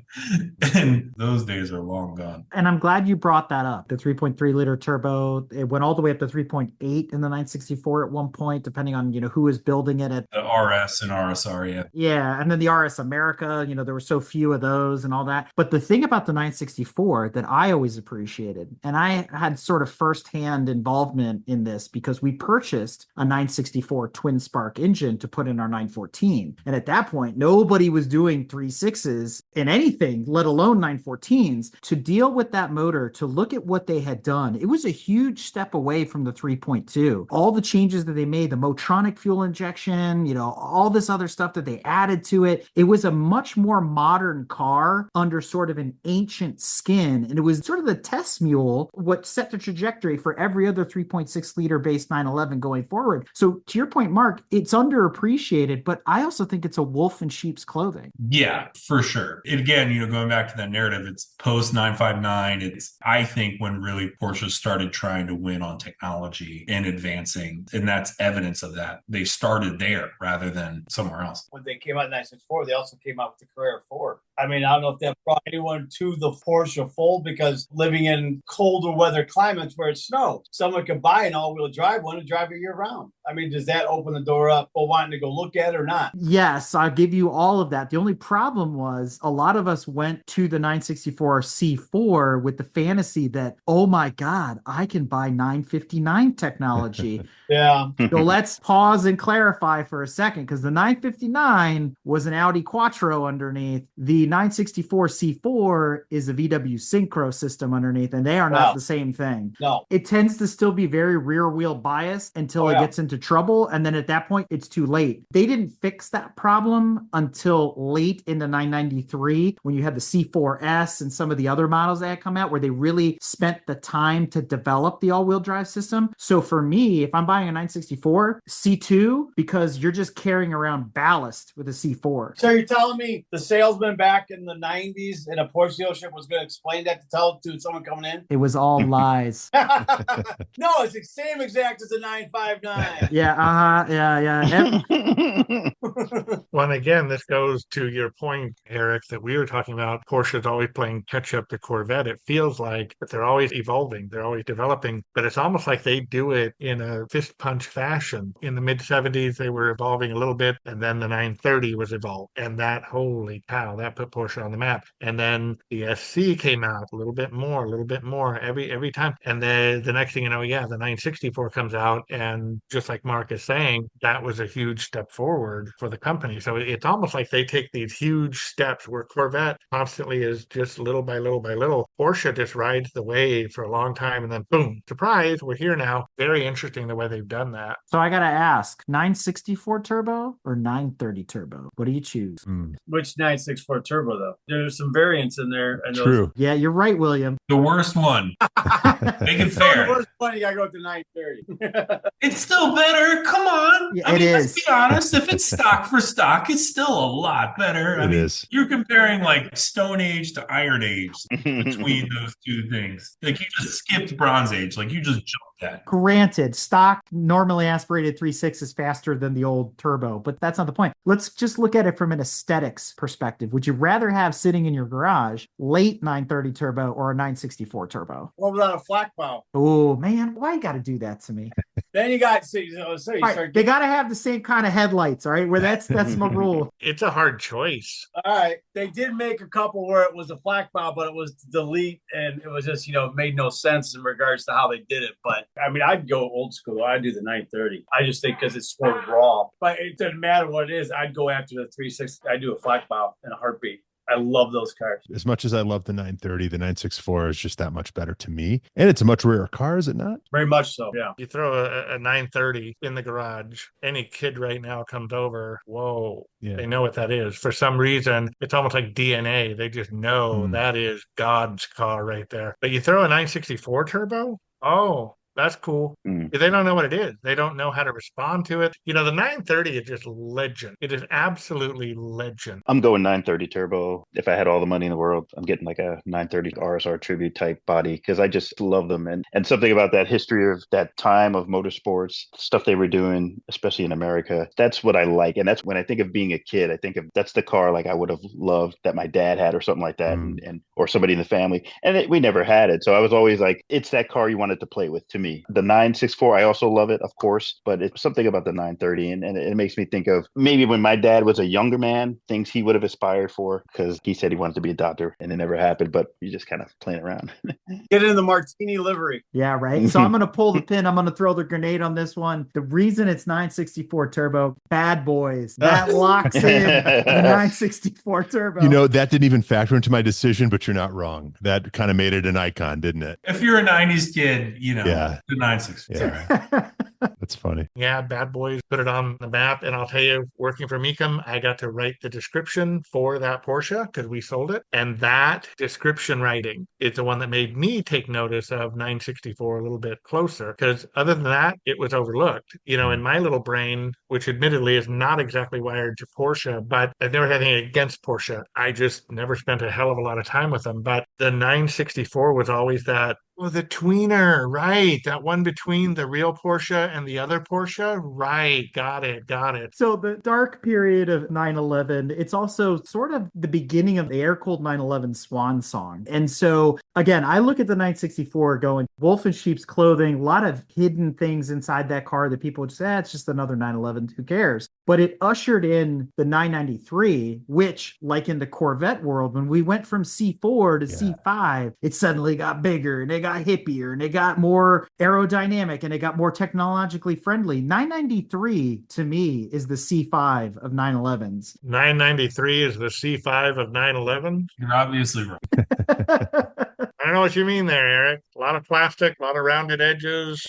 And those days are long gone. And I'm glad you brought that up. The 3.3 liter turbo, it went all the way up to 3.8 in the 964 at one point, depending on, who was building it at the RS and RSR, yeah. Yeah. And then the RS America, there were so few of those and all that. But the thing about the 964 that I always appreciated, and I had sort of firsthand involvement in this because we purchased a 964 twin spark engine to put in our 914. And at that point, nobody was doing 3.6s in anything, let alone 914s. To deal with that motor, to look at what they had done, it was a huge step away from the 3.2. All the changes that they made, the Motronic fuel injection, all this other stuff that they added to it. It was a much more modern car under sort of an ancient skin. And it was sort of the test mule, what set the trajectory for every other 3.6 liter base 911 going forward. So to your point, Mark, it's underappreciated, but I also think it's a wolf in sheep's clothing. Yeah, for sure. Again, going back to that narrative, it's post 959. It's, I think, when really Porsche started trying to win on technology and advancing. And that's evidence of that. They started there rather than somewhere else. When they came out in 964, they also came out with the Carrera 4. I mean, I don't know if that brought anyone to the Porsche fold because living in colder weather climates where it snows, someone could buy an all-wheel drive one and drive it year-round. I mean, does that open the door up for wanting to go look at it or not? Yes, I'll give you all of that. The only problem was a lot of us went to the 964 C4 with the fantasy that, oh my God, I can buy 959 technology. Yeah. So let's pause and clarify for a second, because the 959 was an Audi Quattro underneath. The 964 C4 is a VW Synchro system underneath, and they are not the same thing. No. It tends to still be very rear wheel biased until it gets into trouble. And then at that point, it's too late. They didn't fix that problem until late in the 993 when you had the C4S and some of the other models that had come out where they really spent the time to develop the all-wheel drive system. So for me, if I'm buying a 964 C2, because you're just carrying around ballast with a C4. So you're telling me the salesman back in the 90s in a Porsche dealership was going to explain that to tell to someone coming in? It was all lies. No, it's the same exact as a 959. Yeah. Well, and again, this goes to your point, Eric, that we were talking about. Porsche's always playing catch up to Corvette. It feels like that they're always evolving, they're always developing, but it's almost like they do it in a fist punch fashion. In the mid 70s, they were evolving a little bit, and then the 930 was evolved, and that, holy cow, that put Porsche on the map. And then the SC came out a little bit more every time, and then the next thing you know, the 964 comes out, and just like Mark is saying, that was a huge step forward for the company. So it's almost like they take these huge steps where Corvette constantly is just little by little by little. Porsche just rides the wave for a long time, and then boom, surprise, we're here now. Very interesting the way they've done that. So I got to ask, 964 turbo or 930 turbo? What do you choose? Which 964 turbo, though? There's some variants in there. And True. Yeah, you're right, William. The worst one. Make it The fair. worst one, you got to go with the 930. It's still better. Come on. Yeah, it is. Let's be honest. If it's stock for stock, it's still a lot better. It is. You're comparing like Stone Age to Iron Age between those two things. Like you just skipped Bronze Age. Like you just jumped Yeah. Granted, stock normally aspirated 3.6 is faster than the old turbo, but that's not the point. Let's just look at it from an aesthetics perspective. Would you rather have sitting in your garage late 930 turbo or a 964 turbo? What about a flat bow? Oh man, why you got to do that to me? Then you got you All right, start they got to have the same kind of headlights, all right? Where that's my rule. It's a hard choice. all right. They did make a couple where it was a flat bow, but it was delete, and it was just it made no sense in regards to how they did it. But I mean, I'd go old school. I'd do the 930. I just think because it's sort of raw, but it doesn't matter what it is. I'd go after the 360. I'd do a flat bow in a heartbeat. I love those cars. As much as I love the 930, the 964 is just that much better to me. And it's a much rarer car, is it not? Very much so. Yeah. You throw a 930 in the garage, any kid right now comes over, whoa, Yeah. they know what that is. For some reason, it's almost like DNA. They just know that is God's car right there. But you throw a 964 turbo, oh, that's cool. They don't know what it is. They don't know how to respond to it. The 930 is just legend. It is absolutely legend. I'm going 930 turbo. If I had all the money in the world, I'm getting like a 930 RSR tribute type body because I just love them. And something about that history of that time of motorsports, stuff they were doing, especially in America, that's what I like. And that's when I think of being a kid, I think of that's the car like I would have loved that my dad had or something like that, and or somebody in the family. And we never had it. So I was always like, it's that car you wanted to play with to me. The 964, I also love it, of course, but it's something about the 930. And it makes me think of maybe when my dad was a younger man, things he would have aspired for because he said he wanted to be a doctor and it never happened, but you just kind of playing around. Get in the martini livery. Yeah, right. So I'm going to pull the pin. I'm going to throw the grenade on this one. The reason it's 964 turbo, bad boys. That locks in the 964 turbo. That didn't even factor into my decision, but you're not wrong. That kind of made it an icon, didn't it? If you're a 90s kid, Yeah. the 964. Yeah. That's funny. Yeah, bad boys put it on the map. And I'll tell you, working for Mecum, I got to write the description for that Porsche because we sold it. And that description writing is the one that made me take notice of 964 a little bit closer. Because other than that, it was overlooked. In my little brain, which admittedly is not exactly wired to Porsche, but I've never had anything against Porsche. I just never spent a hell of a lot of time with them. But the 964 was always that. Well, the tweener, right. That one between the real Porsche and the other Porsche. Right. Got it. So the dark period of 911, it's also sort of the beginning of the air-cooled 911 swan song. And so, again, I look at the 964 going, wolf in sheep's clothing, a lot of hidden things inside that car that people just say, it's just another 911, who cares? But it ushered in the 993, which, like in the Corvette world, when we went from C4 to C5, it suddenly got bigger and it got hippier and it got more aerodynamic and it got more technologically friendly. 993 to me is the C5 of 911s. 993 is the C5 of 911. You're obviously right. I don't know what you mean there, Eric. A lot of plastic, a lot of rounded edges.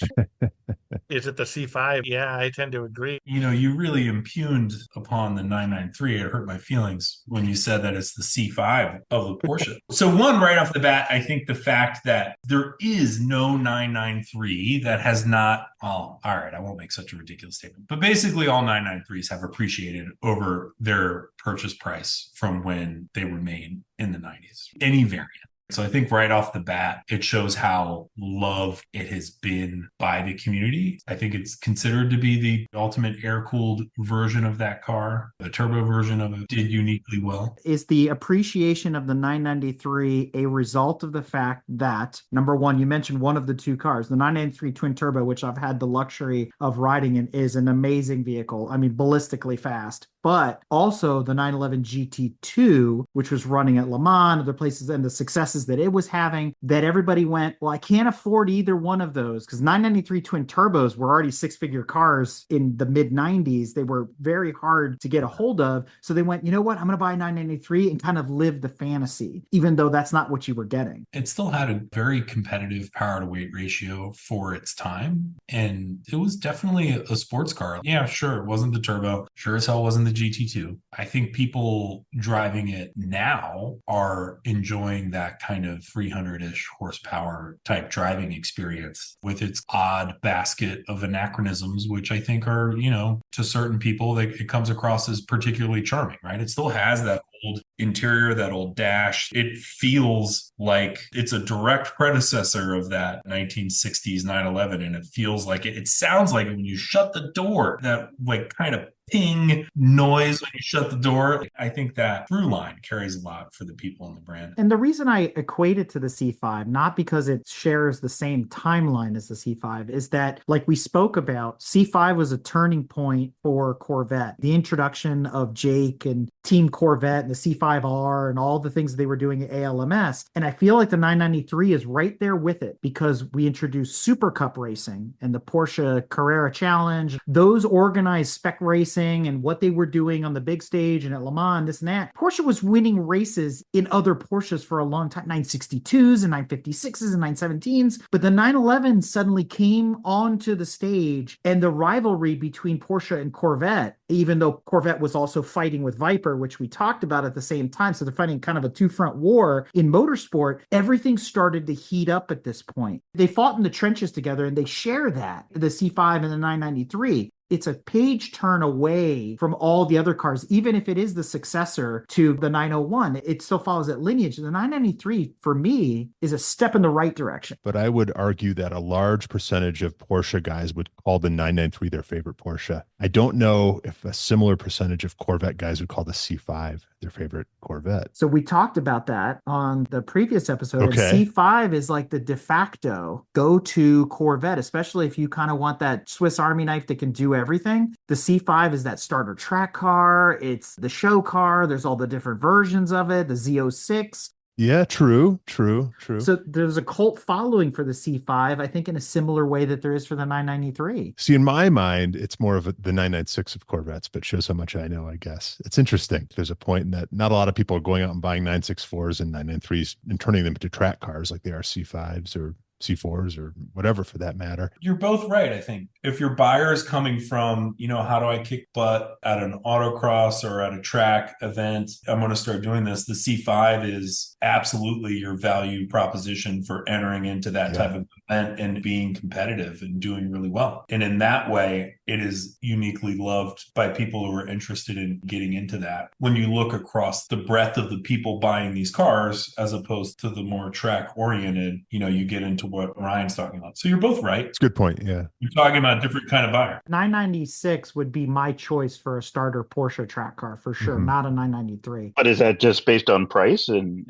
Is it the C5? Yeah, I tend to agree. You really impugned upon the 993. It hurt my feelings when you said that it's the C5 of the Porsche. So one, right off the bat, I think the fact that there is no 993 that has not, all right, I won't make such a ridiculous statement, but basically all 993s have appreciated over their purchase price from when they were made in the 90s, any variant. So I think right off the bat, it shows how loved it has been by the community. I think it's considered to be the ultimate air-cooled version of that car. The turbo version of it did uniquely well. Is the appreciation of the 993 a result of the fact that, number one, you mentioned one of the two cars, the 993 twin turbo, which I've had the luxury of riding in, is an amazing vehicle. I mean, ballistically fast. But also the 911 GT2, which was running at Le Mans, other places, and the successes that it was having, that everybody went, well, I can't afford either one of those because 993 twin turbos were already six-figure cars in the mid-90s. They were very hard to get a hold of. So they went, you know what? I'm going to buy a 993 and kind of live the fantasy, even though that's not what you were getting. It still had a very competitive power-to-weight ratio for its time. And it was definitely a sports car. Yeah, sure, it wasn't the turbo. Sure as hell wasn't the GT2. I think people driving it now are enjoying that kind of 300-ish horsepower type driving experience with its odd basket of anachronisms, which I think are, to certain people, it comes across as particularly charming, right? It still has that old interior, that old dash. It feels like it's a direct predecessor of that 1960s 911, and it feels like it sounds like it when you shut the door, that like kind of ping noise when you shut the door. I think that through line carries a lot for the people in the brand. And the reason I equate it to the C5, not because it shares the same timeline as the C5, is that, like we spoke about, C5 was a turning point for Corvette. The introduction of Jake and Team Corvette and the C5R and all the things they were doing at ALMS. And I feel like the 993 is right there with it, because we introduced Super Cup racing and the Porsche Carrera Challenge, those organized spec racing and what they were doing on the big stage and at Le Mans, this and that. Porsche was winning races in other Porsches for a long time, 962s and 956s and 917s. But the 911 suddenly came onto the stage, and the rivalry between Porsche and Corvette, even though Corvette was also fighting with Viper, which we talked about at the same time. So they're fighting kind of a two-front war in motorsport. Everything started to heat up at this point. They fought in the trenches together, and they share that, the C5 and the 993. It's a page turn away from all the other cars. Even if it is the successor to the 901, it still follows that lineage. The 993, for me, is a step in the right direction. But I would argue that a large percentage of Porsche guys would call the 993 their favorite Porsche. I don't know if a similar percentage of Corvette guys would call the C5 their favorite Corvette. So we talked about that on the previous episode. Okay. And C5 is like the de facto go-to Corvette, especially if you kind of want that Swiss Army knife that can do everything. The C5 is that starter track car. It's the show car. There's all the different versions of it, the Z06. Yeah, true. So there's a cult following for the C5, I think, in a similar way that there is for the 993. See, in my mind, it's more of the 996 of Corvettes, but shows how much I know, I guess. It's interesting. There's a point in that not a lot of people are going out and buying 964s and 993s and turning them into track cars like they are C5s or C4s or whatever for that matter. You're both right, I think. If your buyer is coming from, how do I kick butt at an autocross or at a track event, I'm going to start doing this. The C5 is absolutely your value proposition for entering into that type of event and being competitive and doing really well. And in that way, it is uniquely loved by people who are interested in getting into that. When you look across the breadth of the people buying these cars, as opposed to the more track oriented, you get into what Ryan's talking about. So you're both right. It's a good point. Yeah. You're talking about a different kind of buyer. 996 would be my choice for a starter Porsche track car for sure, not a 993. But is that just based on price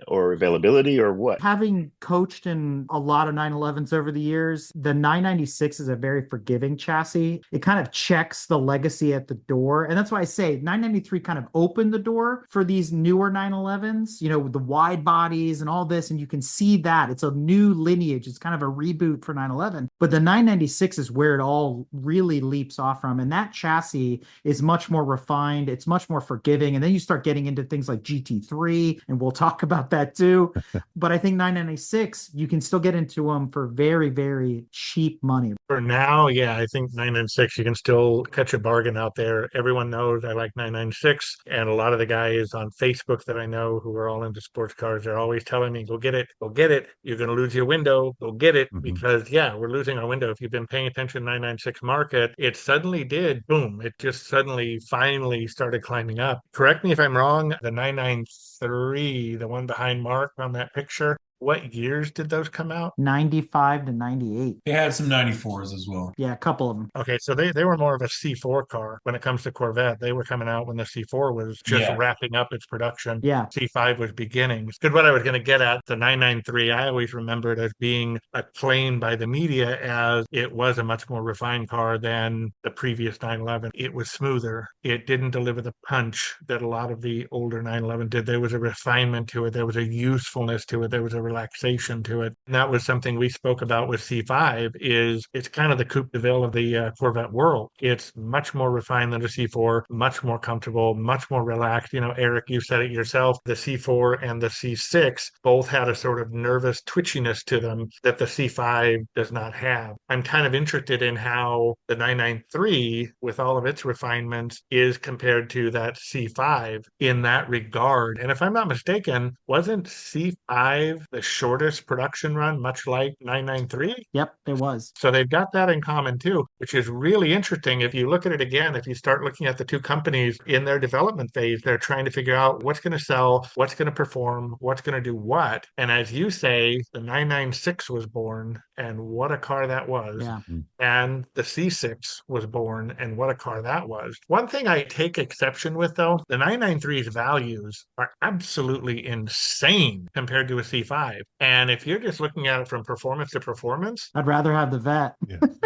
or availability or what? Having coached in a lot of 911s over the years, the 996 is a very forgiving chassis. It kind of checks the legacy at the door. And that's why I say 993 kind of opened the door for these newer 911s, with the wide bodies and all this. And you can see that it's a new lineage. It's kind of a reboot for 911. But the 996 is where it all really leaps off from. And that chassis is much more refined. It's much more forgiving. And then you start getting into things like GT3, and we'll talk about that too. But I think 996, you can still get into them for very, very cheap money. For now, yeah, I think 996, you can still catch a bargain out there. Everyone knows I like 996. And a lot of the guys on Facebook that I know who are all into sports cars are always telling me, go get it, go get it. You're going to lose your window. Go get it. Because, we're losing our window. If you've been paying attention to 996 market, it suddenly did, boom, it just suddenly finally started climbing up. Correct me if I'm wrong, the 993, the one behind Mark on that picture, what years did those come out? 95 to 98. They had some 94s as well. Yeah, a couple of them. Okay, so they were more of a C4 car when it comes to Corvette. They were coming out when the C4 was just wrapping up its production. Yeah. C5 was beginning. Because what I was going to get at, the 993, I always remember it as being acclaimed by the media as it was a much more refined car than the previous 911. It was smoother. It didn't deliver the punch that a lot of the older 911 did. There was a refinement to it. There was a usefulness to it. There was a relaxation to it. And that was something we spoke about with C5 is it's kind of the coupe de ville of the Corvette world. It's much more refined than the C4, much more comfortable, much more relaxed. Eric, you said it yourself, the C4 and the C6 both had a sort of nervous twitchiness to them that the C5 does not have. I'm kind of interested in how the 993, with all of its refinements, is compared to that C5 in that regard. And if I'm not mistaken, wasn't C5 the the shortest production run, much like 993. Yep, it was. So they've got that in common too, which is really interesting. If you look at it again, if you start looking at the two companies in their development phase, they're trying to figure out what's going to sell, what's going to perform, what's going to do what. And as you say, the 996 was born, and what a car that was. Yeah. And the C6 was born, and what a car that was. One thing I take exception with, though, the 993's values are absolutely insane compared to a C5. And if you're just looking at it from performance to performance, I'd rather have the vet.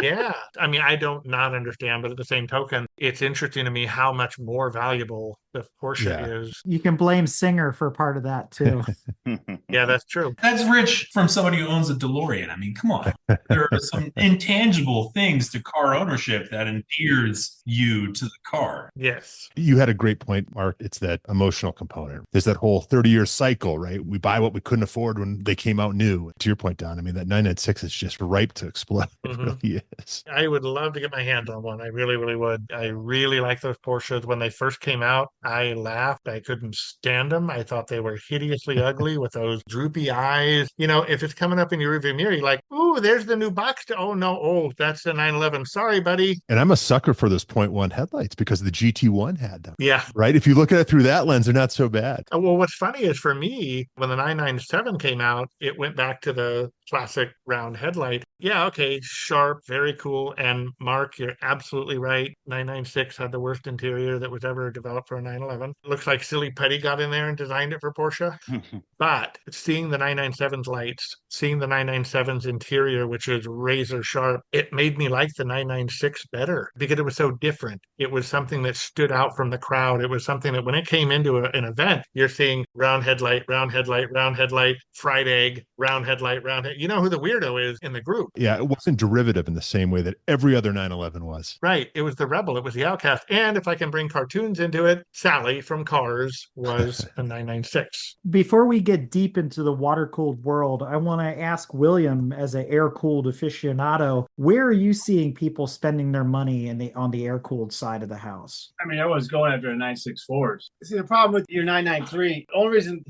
yeah. I mean, I don't not understand, but at the same token, it's interesting to me how much more valuable the Porsche is. You can blame Singer for part of that too. Yeah, that's true. That's rich from somebody who owns a DeLorean. I mean, come on. There are some intangible things to car ownership that endears you to the car. Yes. You had a great point, Mark. It's that emotional component. There's that whole 30-year cycle, right? We buy what we couldn't afford when they came out new. To your point, Don, I mean, that 996 is just ripe to explode. It really is. I would love to get my hands on one. I really, really would. I really like those Porsches. When they first came out, I laughed. I couldn't stand them. I thought they were hideously ugly with those droopy eyes. You know, if it's coming up in your rearview mirror, you're like, ooh, there's the new box. Oh, no. Oh, that's the 911. Sorry, buddy. And I'm a sucker for those 0.1 headlights because the GT1 had them. Yeah. Right? If you look at it through that lens, they're not so bad. Well, what's funny is for me, when the 997 came out, it went back to the classic round headlight. Yeah, okay, sharp, very cool. And Mark, you're absolutely right. 996 had the worst interior that was ever developed for a 911. Looks like Silly Putty got in there and designed it for Porsche. But seeing the 997's lights, seeing the 997's interior, which is razor sharp, it made me like the 996 better because it was so different. It was something that stood out from the crowd. It was something that when it came into an event, you're seeing round headlight, round headlight, round headlight, fried egg, round headlight, round head. You know who the weirdo is in the group. Yeah, it wasn't derivative in the same way that every other 911 was. Right. It was the rebel. It was the outcast. And if I can bring cartoons into it, Sally from Cars was a 996. Before we get deep into the water-cooled world, I want to ask William, as an air-cooled aficionado, where are you seeing people spending their money on the air-cooled side of the house? I mean, everyone's going after the 964s. See, the problem with your 993, the only reason,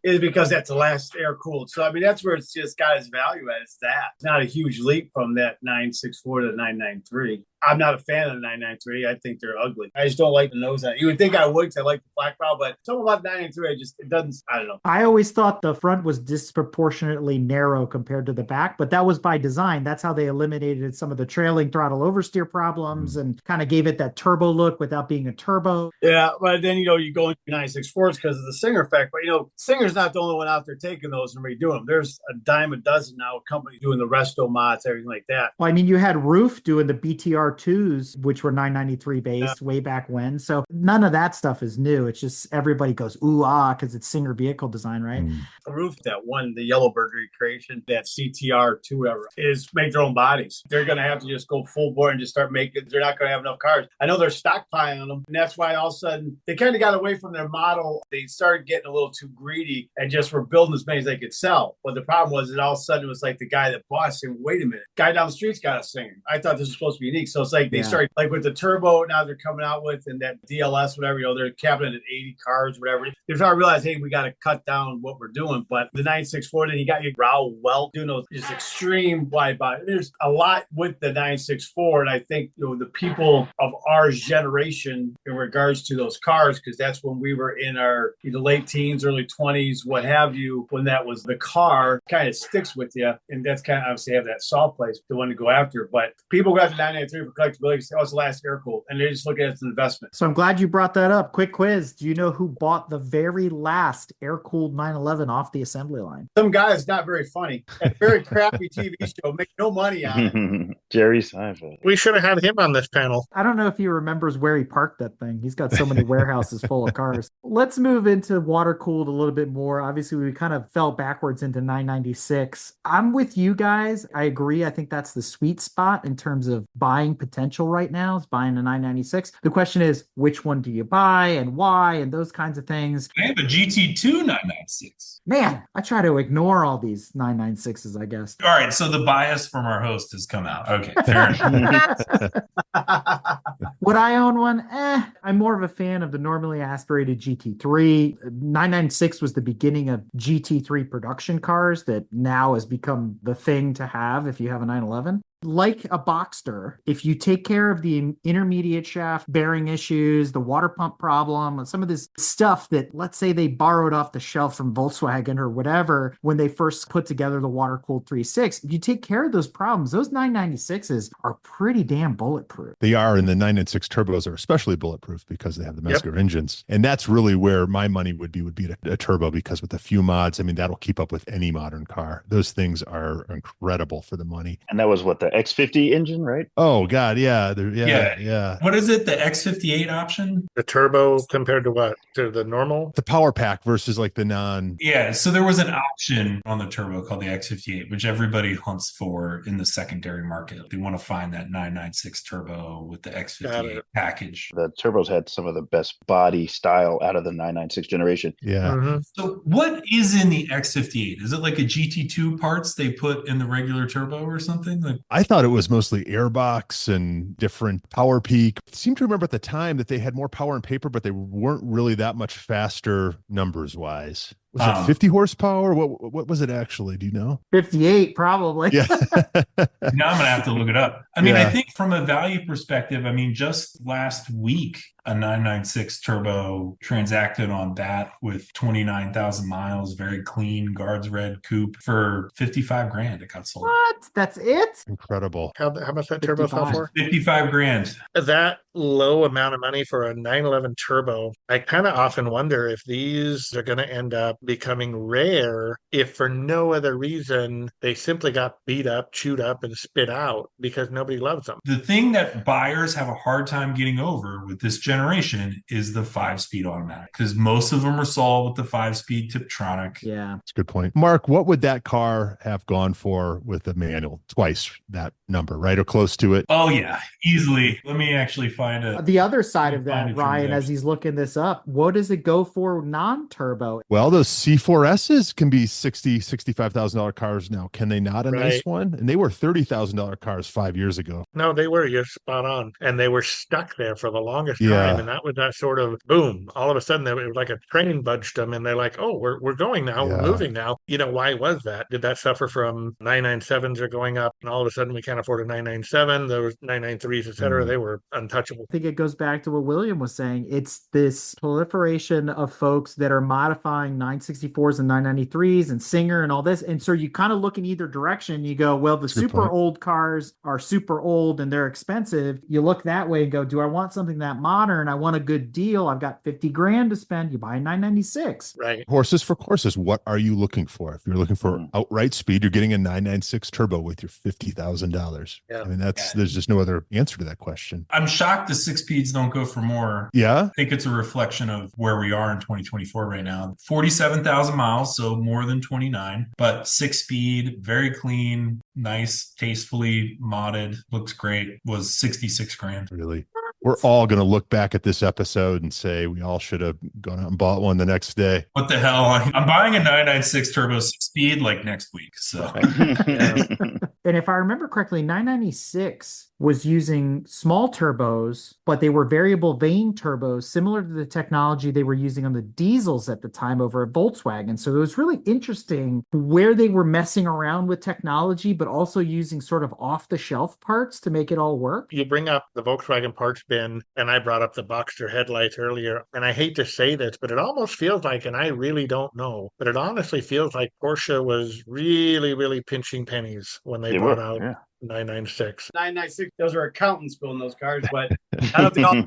is because that's the last air-cooled. So, I mean, that's where it's just got its value at. It's that. It's not a huge leap from that 964 to the 993. I'm not a fan of the 993. I think they're ugly. I just don't like the nose on it. You would think I would because I like the black brow, but something about 993, it doesn't, I don't know. I always thought the front was disproportionately narrow compared to the back, but that was by design. That's how they eliminated some of the trailing throttle oversteer problems and kind of gave it that turbo look without being a turbo. Yeah, but then, you go into 964s because of the Singer effect. But, Singer's not the only one out there taking those and redoing them. There's a dime a dozen now companies doing the resto mods, everything like that. Well, I mean, you had Roof doing the BTR2s, which were 993 based way back when. So none of that stuff is new. It's just everybody goes, ooh, because it's Singer vehicle design, right? The Roof that won the Yellowbird recreation, that CTR2, whatever, is make their own bodies. They're going to have to just go full bore and just start making, they're not going to have enough cars. I know they're stockpiling them, and that's why all of a sudden they kind of got away from their model. They started getting a little too greedy and just were building as many as they could sell. But the problem was that all of a sudden it was like the guy that bought it saying, wait a minute, guy down the street's got a Singer. I thought this was supposed to be unique. So it's like they started, like with the turbo now they're coming out with, and that DLS, whatever, they're capping it at 80 cars, whatever. They're trying to realize, hey, we got to cut down what we're doing. But the 964, then you got your Raoul Welt doing those just extreme wide body. There's a lot with the 964, and I think the people of our generation in regards to those cars, because that's when we were in our either late teens, early 20s, what have you, when that was the car, kind of sticks with you, and that's kind of obviously have that soft place, the one to go after. But people got the 993 for collectability, say, oh, it's the last air cooled, and they just look at it as an investment. So I'm glad you brought that up. Quick quiz. Do you know who bought the very last air-cooled 911 off the assembly line? Some guy is not very funny. A very crappy TV show, make no money on it. Jerry Seinfeld. We should have had him on this panel. I don't know if he remembers where he parked that thing. He's got so many warehouses full of cars. Let's move into water-cooled a little bit more. Obviously, we kind of fell backwards into 996. I'm with you guys. I agree. I think that's the sweet spot in terms of buying potential right now is buying a 996. The question is, which one do you buy and why and those kinds of things. I have a GT2 996. Man, I try to ignore all these 996s, I guess. All right, so the bias from our host has come out. Okay, fair enough. Would I own one? I'm more of a fan of the normally aspirated GT3. 996 was the beginning of GT3 production cars that now has become the thing to have if you have a 911. Like a Boxster, if you take care of the intermediate shaft bearing issues, the water pump problem, some of this stuff that, let's say they borrowed off the shelf from Volkswagen or whatever, when they first put together the water-cooled 3.6, if you take care of those problems, those 996s are pretty damn bulletproof. They are, and the 996 turbos are especially bulletproof because they have the Mesker engines. And that's really where my money would be a turbo, because with a few mods, I mean, that'll keep up with any modern car. Those things are incredible for the money. And that was what, the X50 engine, right? Oh God, yeah. What is it? The X58 option? The turbo compared to what? To the normal? The power pack versus like the non. Yeah, so there was an option on the turbo called the X58, which everybody hunts for in the secondary market. They want to find that 996 turbo with the X58 package. The turbos had some of the best body style out of the 996 generation. Yeah. Mm-hmm. So what is in the X58? Is it like a GT2 parts they put in the regular turbo or something? Like, I thought it was mostly airbox and different power peak. I seem to remember at the time that they had more power and paper, but they weren't really that much faster numbers wise. Was it 50 horsepower? What was it actually? Do you know? 58, probably. Yeah. now I'm going to have to look it up. I mean, Yeah. I think from a value perspective, I mean, just last week, a 996 turbo transacted on that with 29,000 miles, very clean guards red coupe for 55 grand. It got sold. What? That's it? Incredible. How much that turbo sell 55. for? 55 grand. That low amount of money for a 911 turbo, I kind of often wonder if these are going to end up becoming rare, if for no other reason they simply got beat up, chewed up, and spit out because nobody loves them. The thing that buyers have a hard time getting over with this generation is the 5-speed automatic, because most of them are sold with the 5-speed Tiptronic. Yeah. That's a good point. Mark, what would that car have gone for with a manual? Twice that number, right? Or close to it? Oh, yeah, easily. Let me actually find it. The other side of Find that, a Ryan, as transaction. he's looking this up, what does it go for non-turbo? Well, those C4S's can be $65,000 cars now. Can they not on Right. this one? And they were $30,000 cars 5 years ago. No, they were. You're spot on. And they were stuck there for the longest Yeah. time. And that was that sort of boom. All of a sudden, it was like a train budged them. And they're like, oh, we're going now. Yeah. We're moving now. You know, why was that? Did that suffer from 997s are going up? And all of a sudden, we can't afford a 997. Those 993s, et cetera, they were untouchable. I think it goes back to what William was saying. It's this proliferation of folks that are modifying 964s and 993s and Singer and all this. And so you kind of look in either direction. You go, well, the That's a good super point. old cars are super old and they're expensive. You look that way and go, do I want something that modern? I want a good deal. I've got 50 grand to spend. You buy a 996. Right. Horses for courses. What are you looking for? If you're looking for outright speed, you're getting a 996 turbo with your $50,000. Yeah. I mean, there's just no other answer to that question. I'm shocked the 6-speeds don't go for more. Yeah. I think it's a reflection of where we are in 2024 right now. 47,000 miles, so more than 29, but 6-speed, very clean, nice, tastefully modded, looks great, was 66 grand. Really. We're all going to look back at this episode and say we all should have gone out and bought one the next day. What the hell? I'm buying a 996 turbo 6-speed like next week. So And if I remember correctly, 996 was using small turbos, but they were variable vane turbos, similar to the technology they were using on the diesels at the time over at Volkswagen. So it was really interesting where they were messing around with technology, but also using sort of off-the-shelf parts to make it all work. You bring up the Volkswagen parts bin, and I brought up the Boxster headlights earlier. And I hate to say this, but it almost feels like, and I really don't know, but it honestly feels like Porsche was really, really pinching pennies when they brought out 996. 996, those are accountants building those cars, but I don't think all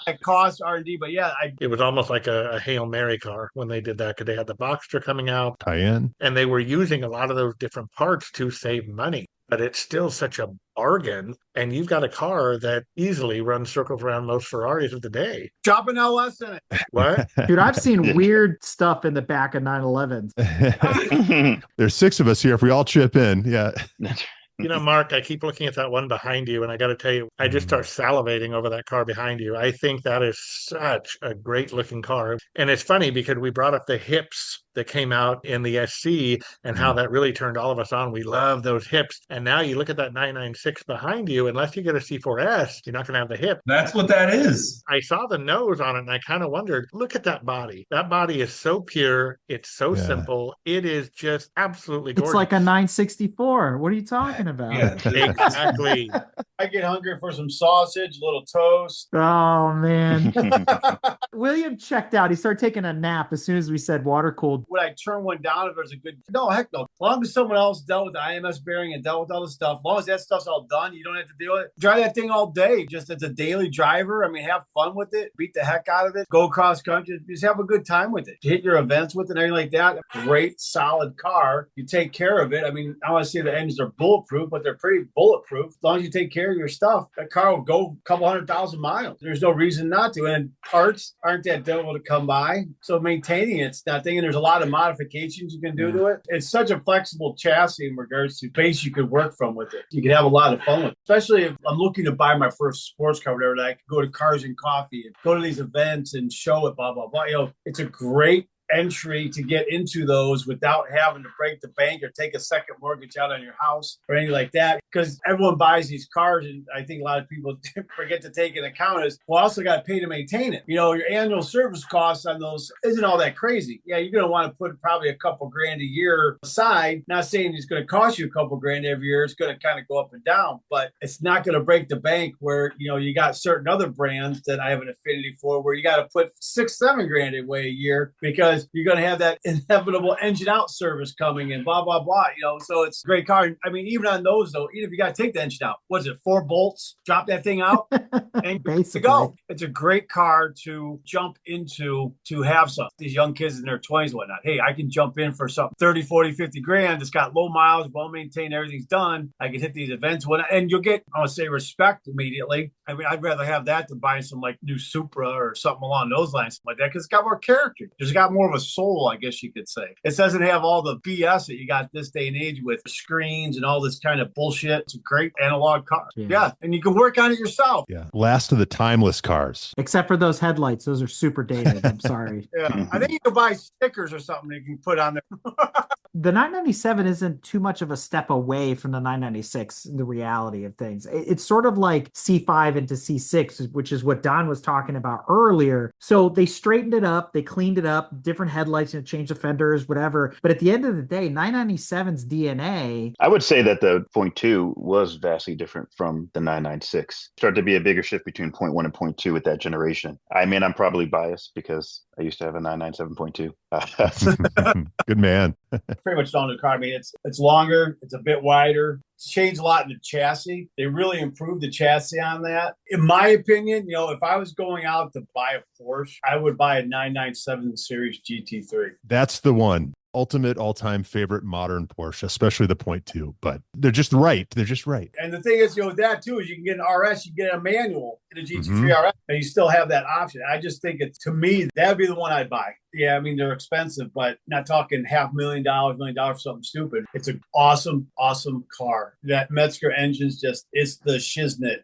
that costs R&D, but yeah, It was almost like a Hail Mary car when they did that, because they had the Boxster coming out, Cayenne. and they were using a lot of those different parts to save money. But it's still such a bargain, and you've got a car that easily runs circles around most Ferraris of the day. Drop an LS in it. What? Dude, I've seen weird stuff in the back of 911s. There's 6 of us here. If we all chip in, yeah. Mark, I keep looking at that one behind you, and I got to tell you, I just start salivating over that car behind you. I think that is such a great looking car. And it's funny because we brought up the hips that came out in the SC and how that really turned all of us on. We love those hips. And now you look at that 996 behind you, unless you get a C4S, you're not going to have the hip. That's what that is. I saw the nose on it and I kind of wondered, look at that body. That body is so pure. It's so simple. It is just absolutely gorgeous. It's like a 964. What are you talking about? Yeah, Exactly. I get hungry for some sausage, a little toast. Oh, man. William checked out. He started taking a nap as soon as we said water cooled. Would I turn one down if there's a good? No, heck no. As long as someone else dealt with the IMS bearing and dealt with all the stuff, as long as that stuff's all done, you don't have to deal with it. Drive that thing all day, just as a daily driver. I mean, have fun with it, beat the heck out of it, go cross country, just have a good time with it. Hit your events with it and everything like that. Great, solid car. You take care of it. I mean, I want to say the engines are bulletproof, but they're pretty bulletproof. As long as you take care of your stuff, that car will go a couple 100,000 miles. There's no reason not to. And parts aren't that difficult to come by. So maintaining it's nothing. And there's a lot of modifications you can do to it. It's such a flexible chassis in regards to base you could work from with it. You can have a lot of fun with it. Especially if I'm looking to buy my first sports car, whatever, that I could go to Cars and Coffee and go to these events and show it, blah, blah, blah. It's a great entry to get into those without having to break the bank or take a second mortgage out on your house or anything like that, because everyone buys these cars and I think a lot of people forget to take into account is, well, I also got to pay to maintain it. Your annual service costs on those isn't all that crazy. Yeah, you're going to want to put probably a couple grand a year aside. Not saying it's going to cost you a couple grand every year. It's going to kind of go up and down, but it's not going to break the bank where, you got certain other brands that I have an affinity for where you got to put 6-7 grand away a year because you're going to have that inevitable engine out service coming and blah, blah, blah, so it's a great car. I mean, even on those though, even if you got to take the engine out, what is it, 4 bolts, drop that thing out and Basically. to go. It's a great car to jump into, to have some. These young kids in their 20s and whatnot. Hey, I can jump in for something 30, 40, 50 grand. It's got low miles, well maintained, everything's done. I can hit these events and you'll get, I want to say, respect immediately. I mean, I'd rather have that than buying some like new Supra or something along those lines like that, because it's got more character. It's got more of a soul, I guess you could say. It doesn't have all the BS that you got this day and age with screens and all this kind of bullshit. It's a great analog car. Yeah. And you can work on it yourself. Yeah. Last of the timeless cars. Except for those headlights. Those are super dated. I'm sorry. Yeah. I think you can buy stickers or something that you can put on there. The 997 isn't too much of a step away from the 996 in the reality of things. It's sort of like C5 into C6, which is what Don was talking about earlier. So they straightened it up, they cleaned it up, different headlights, changed the fenders, whatever. But at the end of the day, 997's DNA... I would say that the 0.2 was vastly different from the 996. Started to be a bigger shift between 0.1 and 0.2 with that generation. I mean, I'm probably biased because I used to have a 997.2. Good man. Pretty much on the car. I mean, it's longer, it's a bit wider. It's changed a lot in the chassis. They really improved the chassis on that. In my opinion, if I was going out to buy a Porsche, I would buy a 997 Series GT3. That's the one. Ultimate all-time favorite modern Porsche, especially the 0.2, but they're just right. They're just right. And the thing is, with that too, is you can get an RS, you can get a manual in a GT3 RS, and you still have that option. I just think to me, that would be the one I'd buy. Yeah, I mean, they're expensive, but not talking $500,000, $1 million for something stupid. It's an awesome, awesome car. That Metzger engine's it's the shiznit.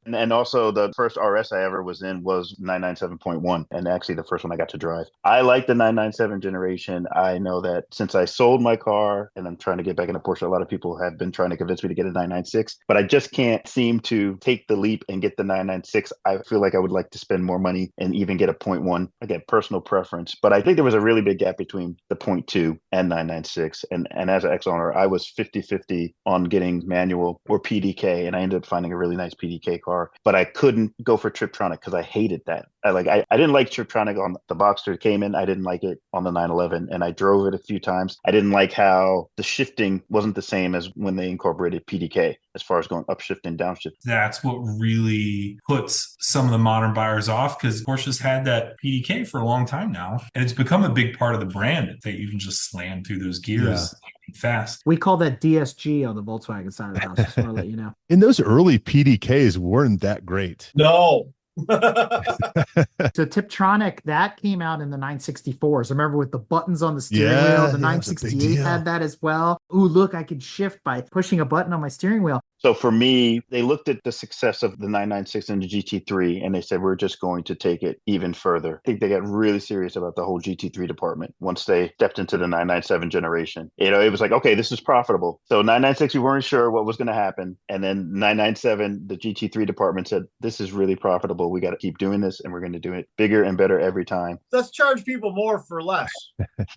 And also the first RS I ever was in was 997.1, and actually the first one I got to drive. I like the 997 generation. I know that since I sold my car and I'm trying to get back into Porsche, a lot of people have been trying to convince me to get a 996, but I just can't seem to take the leap and get the 996. I feel like I would like to spend more money and even get a 0.1. Again, personal preference. But I think there was a really big gap between the 0.2 and 996. And as an ex-owner, I was 50-50 on getting manual or PDK, and I ended up finding a really nice PDK car. But I couldn't go for Triptronic because I hated that. I didn't like Triptronic on the Boxster Cayman. I didn't like it on the 911, and I drove it a few times. I didn't like how the shifting wasn't the same as when they incorporated PDK as far as going upshift and downshift. That's what really puts some of the modern buyers off, because Porsche's had that PDK for a long time now, and it's become a big part of the brand that you can just slam through those gears fast. We call that DSG on the Volkswagen side of the house. Just want to let you know. And those early PDKs weren't that great. No. So Tiptronic, that came out in the 964s. I remember with the buttons on the steering wheel. The 968 had that as well. Ooh, look, I could shift by pushing a button on my steering wheel. So for me, they looked at the success of the 996 and the GT3, and they said, we're just going to take it even further. I think they got really serious about the whole GT3 department once they stepped into the 997 generation. It was like, okay, this is profitable. So 996, we weren't sure what was going to happen. And then 997, the GT3 department said, this is really profitable. We got to keep doing this, and we're going to do it bigger and better every time. Let's charge people more for less.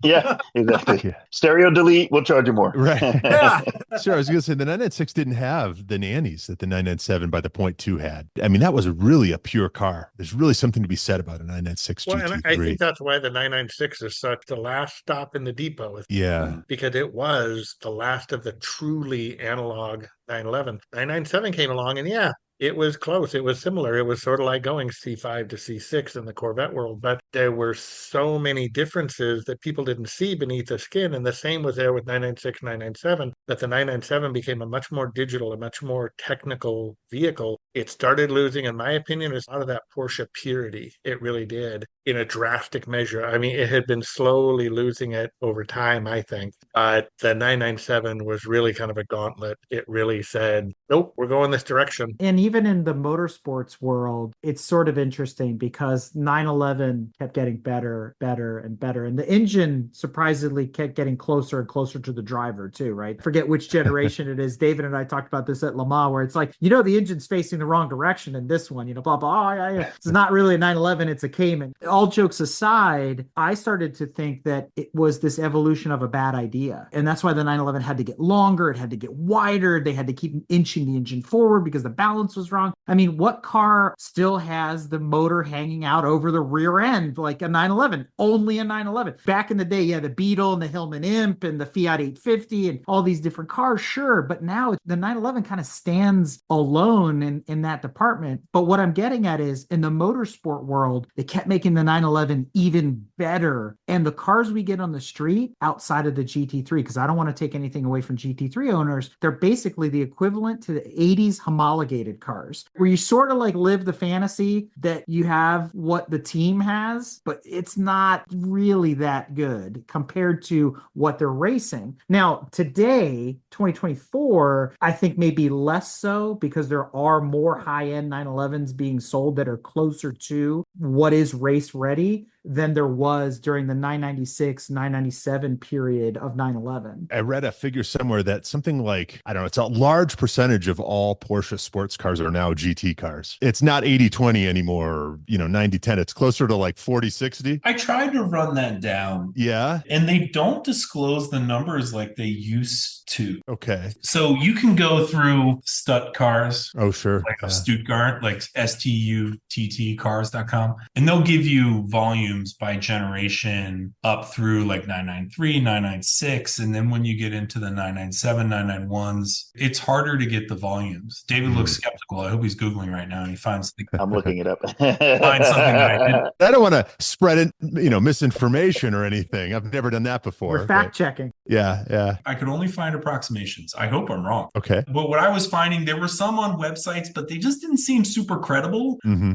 Yeah, exactly. Stereo delete, we'll charge you more. Right. Yeah. Sure. I was going to say the 996 didn't have the nannies that the 997 by the .2 had. I mean, that was really a pure car. There's really something to be said about a 996 Well, GT3. and I think that's why the 996 is such the last stop in the depot. Yeah. Because it was the last of the truly analog 911. 997 came along, and yeah, it was close. It was similar. It was sort of like going C5 to C6 in the Corvette world, but there were so many differences that people didn't see beneath the skin. And the same was there with 996, 997, that the 997 became a much more digital, a much more technical vehicle. It started losing, in my opinion, a lot of that Porsche purity. It really did, in a drastic measure. I mean, it had been slowly losing it over time, I think. But the 997 was really kind of a gauntlet. It really said, nope, we're going this direction. And even in the motorsports world, it's sort of interesting because 911 kept getting better, and better. And the engine surprisingly kept getting closer and closer to the driver too, right? I forget which generation it is. David and I talked about this at Le Mans, where it's like, the engine's facing the wrong direction in this one, blah, blah. It's not really a 911, it's a Cayman. All jokes aside, I started to think that it was this evolution of a bad idea. And that's why the 911 had to get longer, it had to get wider, they had to keep inching the engine forward because the balance was wrong. I mean, what car still has the motor hanging out over the rear end like a 911? Only a 911. Back in the day, the Beetle and the Hillman Imp and the Fiat 850 and all these different cars, sure. But now the 911 kind of stands alone in that department. But what I'm getting at is, in the motorsport world, they kept making the 911 even better. And the cars we get on the street outside of the GT3, because I don't want to take anything away from GT3 owners, they're basically the equivalent to the 80s homologated cars, where you sort of like live the fantasy that you have what the team has, but it's not really that good compared to what they're racing. Now, today, 2024, I think maybe less so, because there are more high-end 911s being sold that are closer to what is race ready than there was during the 996, 997 period of 911. I read a figure somewhere that something like, I don't know, it's a large percentage of all Porsche sports cars are now GT cars. It's not 80-20 anymore, or, 90-10. It's closer to like 40-60. I tried to run that down. Yeah. And they don't disclose the numbers like they used to. Okay. So you can go through Stutt Cars. Oh, sure. Like Stuttgart, like STUTTcars.com. And they'll give you volumes by generation up through like 993, 996. And then when you get into the 997, 991s, it's harder to get the volumes. David looks skeptical. I hope he's Googling right now and he finds I'm looking it up. Find something that I didn't. I don't want to spread it, misinformation or anything. I've never done that before. We're fact checking. Yeah. I could only find approximations. I hope I'm wrong. Okay. But what I was finding, there were some on websites, but they just didn't seem super credible. Mm-hmm.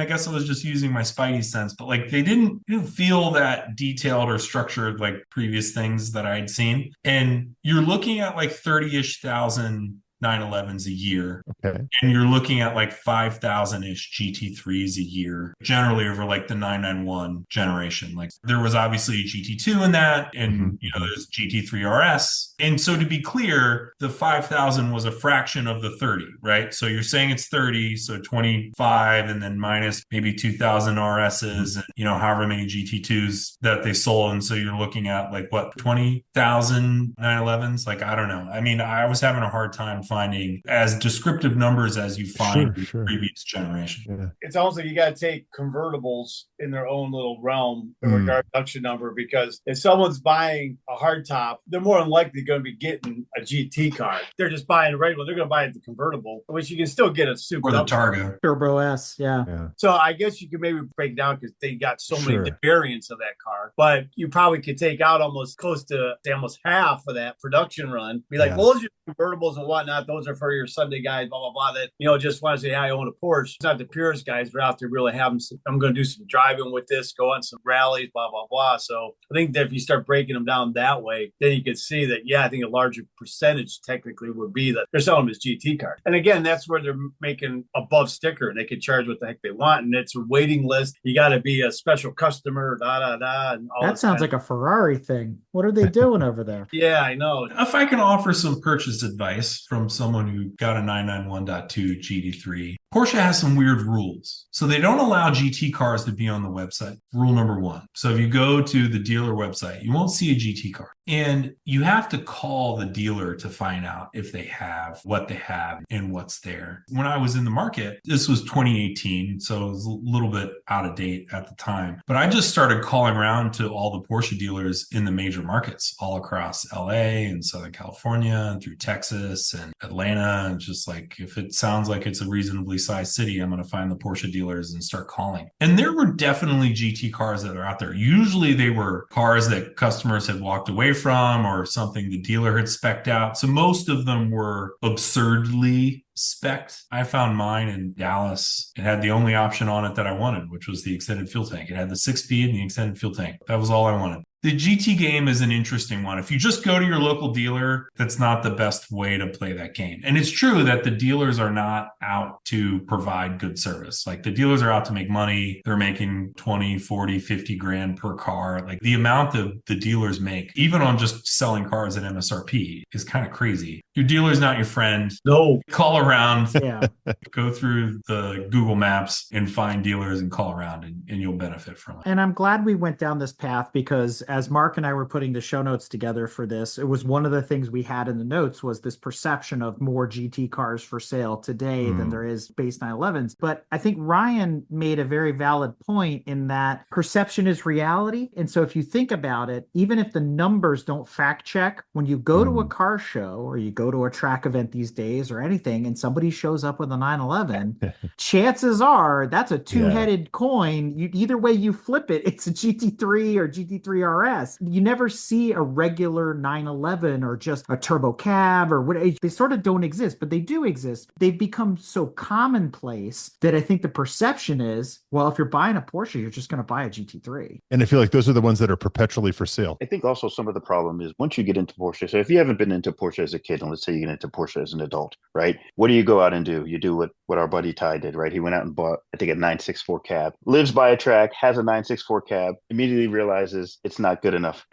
I guess I was just using my spidey sense, but like they didn't feel that detailed or structured like previous things that I'd seen. And you're looking at like 30-ish thousand 911s a year. Okay. And you're looking at like 5,000-ish GT3s a year, generally over like the 991 generation. Like there was obviously a GT2 in that, and there's GT3 RS. And so to be clear, the 5,000 was a fraction of the 30, right? So you're saying it's 30, so 25, and then minus maybe 2,000 RSs and, however many GT2s that they sold. And so you're looking at like what, 20,000 911s? Like, I don't know. I mean, I was having a hard time finding as descriptive numbers as you find in the previous generation. Yeah. It's almost like you got to take convertibles in their own little realm in regard to production number, because if someone's buying a hardtop, they're more than likely going to be getting a GT car. They're just buying a regular. They're going to buy the convertible, which you can still get a super or the Targa Turbo S. Yeah. So I guess you could maybe break down, because they got so many variants of that car, but you probably could take out almost close to almost half of that production run. Be like, well, those are convertibles and whatnot thought those are for your Sunday guys, blah, blah, blah, that, just want to say, I own a Porsche. It's not the purest guys who are out there really having some, I'm going to do some driving with this, go on some rallies, blah, blah, blah. So I think that if you start breaking them down that way, then you can see that, I think a larger percentage technically would be that they're selling them as GT cars. And again, that's where they're making above sticker and they can charge what the heck they want. And it's a waiting list. You got to be a special customer, and all that sounds like a Ferrari thing. What are they doing over there? Yeah, I know. If I can offer some purchase advice from someone who got a 991.2 GT3, Porsche has some weird rules. So they don't allow GT cars to be on the website. Rule number one. So if you go to the dealer website, you won't see a GT car. And you have to call the dealer to find out if they have, what they have, and what's there. When I was in the market, this was 2018, so it was a little bit out of date at the time. But I just started calling around to all the Porsche dealers in the major markets all across LA and Southern California and through Texas and Atlanta. And just like, if it sounds like it's a reasonably sized city, I'm going to find the Porsche dealers and start calling. And there were definitely GT cars that are out there. Usually they were cars that customers had walked away from or something the dealer had spec'd out. So most of them were absurdly spec'd. I found mine in Dallas. It had the only option on it that I wanted, which was the extended fuel tank. It had the 6-speed and the extended fuel tank. That was all I wanted. The GT game is an interesting one. If you just go to your local dealer, that's not the best way to play that game. And it's true that the dealers are not out to provide good service. Like the dealers are out to make money. They're making 20, 40, 50 grand per car. Like the amount that the dealers make, even on just selling cars at MSRP, is kind of crazy. Your dealer's not your friend. No. Call around. Yeah. Go through the Google Maps and find dealers and call around and you'll benefit from it. And I'm glad we went down this path because as Mark and I were putting the show notes together for this, it was one of the things we had in the notes was this perception of more GT cars for sale today than there is base 911s. But I think Ryan made a very valid point in that perception is reality. And so if you think about it, even if the numbers don't fact check, when you go to a car show or you go to a track event these days or anything, and somebody shows up with a 911, chances are that's a two-headed coin. Either way you flip it, it's a GT3 or GT3 RS. You never see a regular 911 or just a turbo cab or what. They sort of don't exist, but they do exist. They've become so commonplace that I think the perception is, well, if you're buying a Porsche, you're just going to buy a GT3. And I feel like those are the ones that are perpetually for sale. I think also some of the problem is once you get into Porsche, so if you haven't been into Porsche as a kid, and let's say you get into Porsche as an adult, right? What do you go out and do? You do what our buddy Ty did, right? He went out and bought, I think, a 964 cab, lives by a track, has a 964 cab, immediately realizes it's not good enough,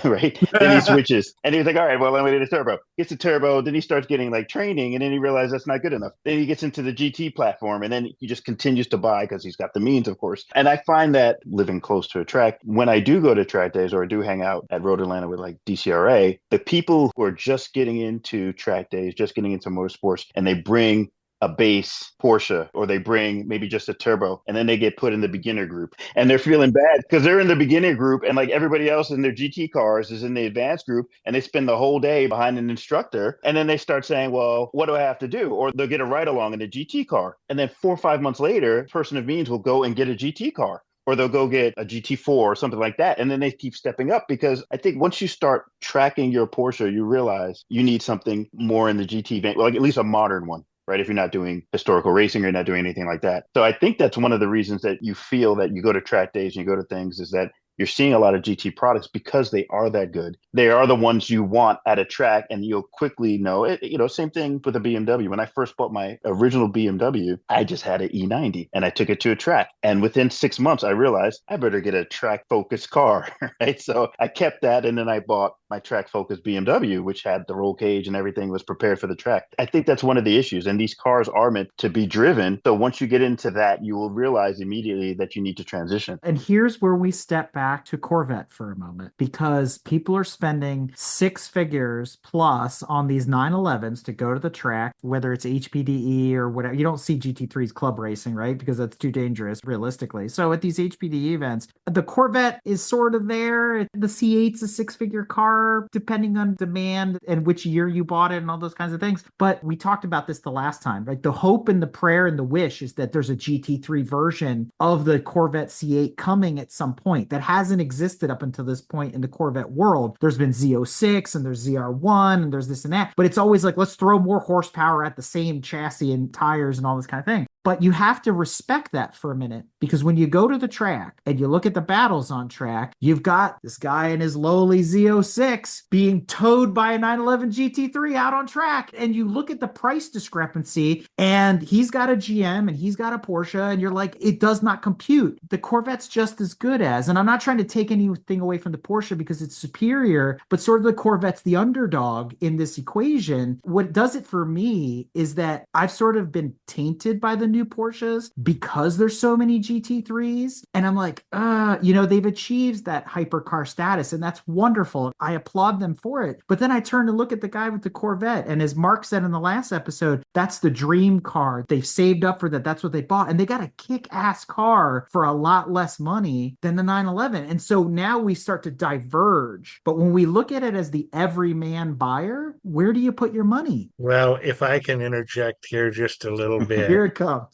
right? Then he switches and he's like, all right, well, I'm going to get a turbo. Gets a turbo, then he starts getting like training and then he realizes that's not good enough. Then he gets into the GT platform and then he just continues to buy because he's got the means, of course. And I find that living close to a track, when I do go to track days or I do hang out at Road Atlanta with like DCRA, the people who are just getting into track days, just getting into motorsports, and they bring a base Porsche or they bring maybe just a turbo and then they get put in the beginner group and they're feeling bad because they're in the beginner group and like everybody else in their GT cars is in the advanced group and they spend the whole day behind an instructor and then they start saying, well, what do I have to do? Or they'll get a ride along in a GT car and then 4 or 5 months later, a person of means will go and get a GT car. Or they'll go get a GT4 or something like that. And then they keep stepping up because I think once you start tracking your Porsche, you realize you need something more in the GT vein, like at least a modern one, right? If you're not doing historical racing or not doing anything like that. So I think that's one of the reasons that you feel that you go to track days and you go to things is that you're seeing a lot of GT products because they are that good. They are the ones you want at a track and you'll quickly know it. You know, same thing with a BMW. When I first bought my original BMW, I just had an E90 and I took it to a track. And within 6 months, I realized I better get a track focused car, right? So I kept that and then I bought my track focused BMW, which had the roll cage and everything was prepared for the track. I think that's one of the issues. And these cars are meant to be driven. So once you get into that, you will realize immediately that you need to transition. And here's where we step back to Corvette for a moment, because people are spending 6 figures plus on these 911s to go to the track, whether it's HPDE or whatever. You don't see GT3s club racing, right? Because that's too dangerous realistically. So at these HPDE events, the Corvette is sort of there. The C8's a 6-figure car, depending on demand and which year you bought it and all those kinds of things. But we talked about this the last time, right? The hope and the prayer and the wish is that there's a GT3 version of the Corvette C8 coming at some point that has hasn't existed up until this point in the Corvette world. There's been Z06 and there's ZR1 and there's this and that, but it's always like, let's throw more horsepower at the same chassis and tires and all this kind of thing. But you have to respect that for a minute, because when you go to the track and you look at the battles on track, you've got this guy in his lowly Z06 being towed by a 911 GT3 out on track. And you look at the price discrepancy, and he's got a GM and he's got a Porsche, and you're like, it does not compute. The Corvette's just as good as, and I'm not trying to take anything away from the Porsche because it's superior, but sort of the Corvette's the underdog in this equation. What does it for me is that I've sort of been tainted by the new Porsches because there's so many GT3s. And I'm like, they've achieved that hypercar status, and that's wonderful. I applaud them for it. But then I turn to look at the guy with the Corvette, and as Mark said in the last episode, that's the dream car. They've saved up for that. That's what they bought. And they got a kick-ass car for a lot less money than the 911. And so now we start to diverge. But when we look at it as the everyman buyer, where do you put your money? Well, if I can interject here just a little bit. Here it comes.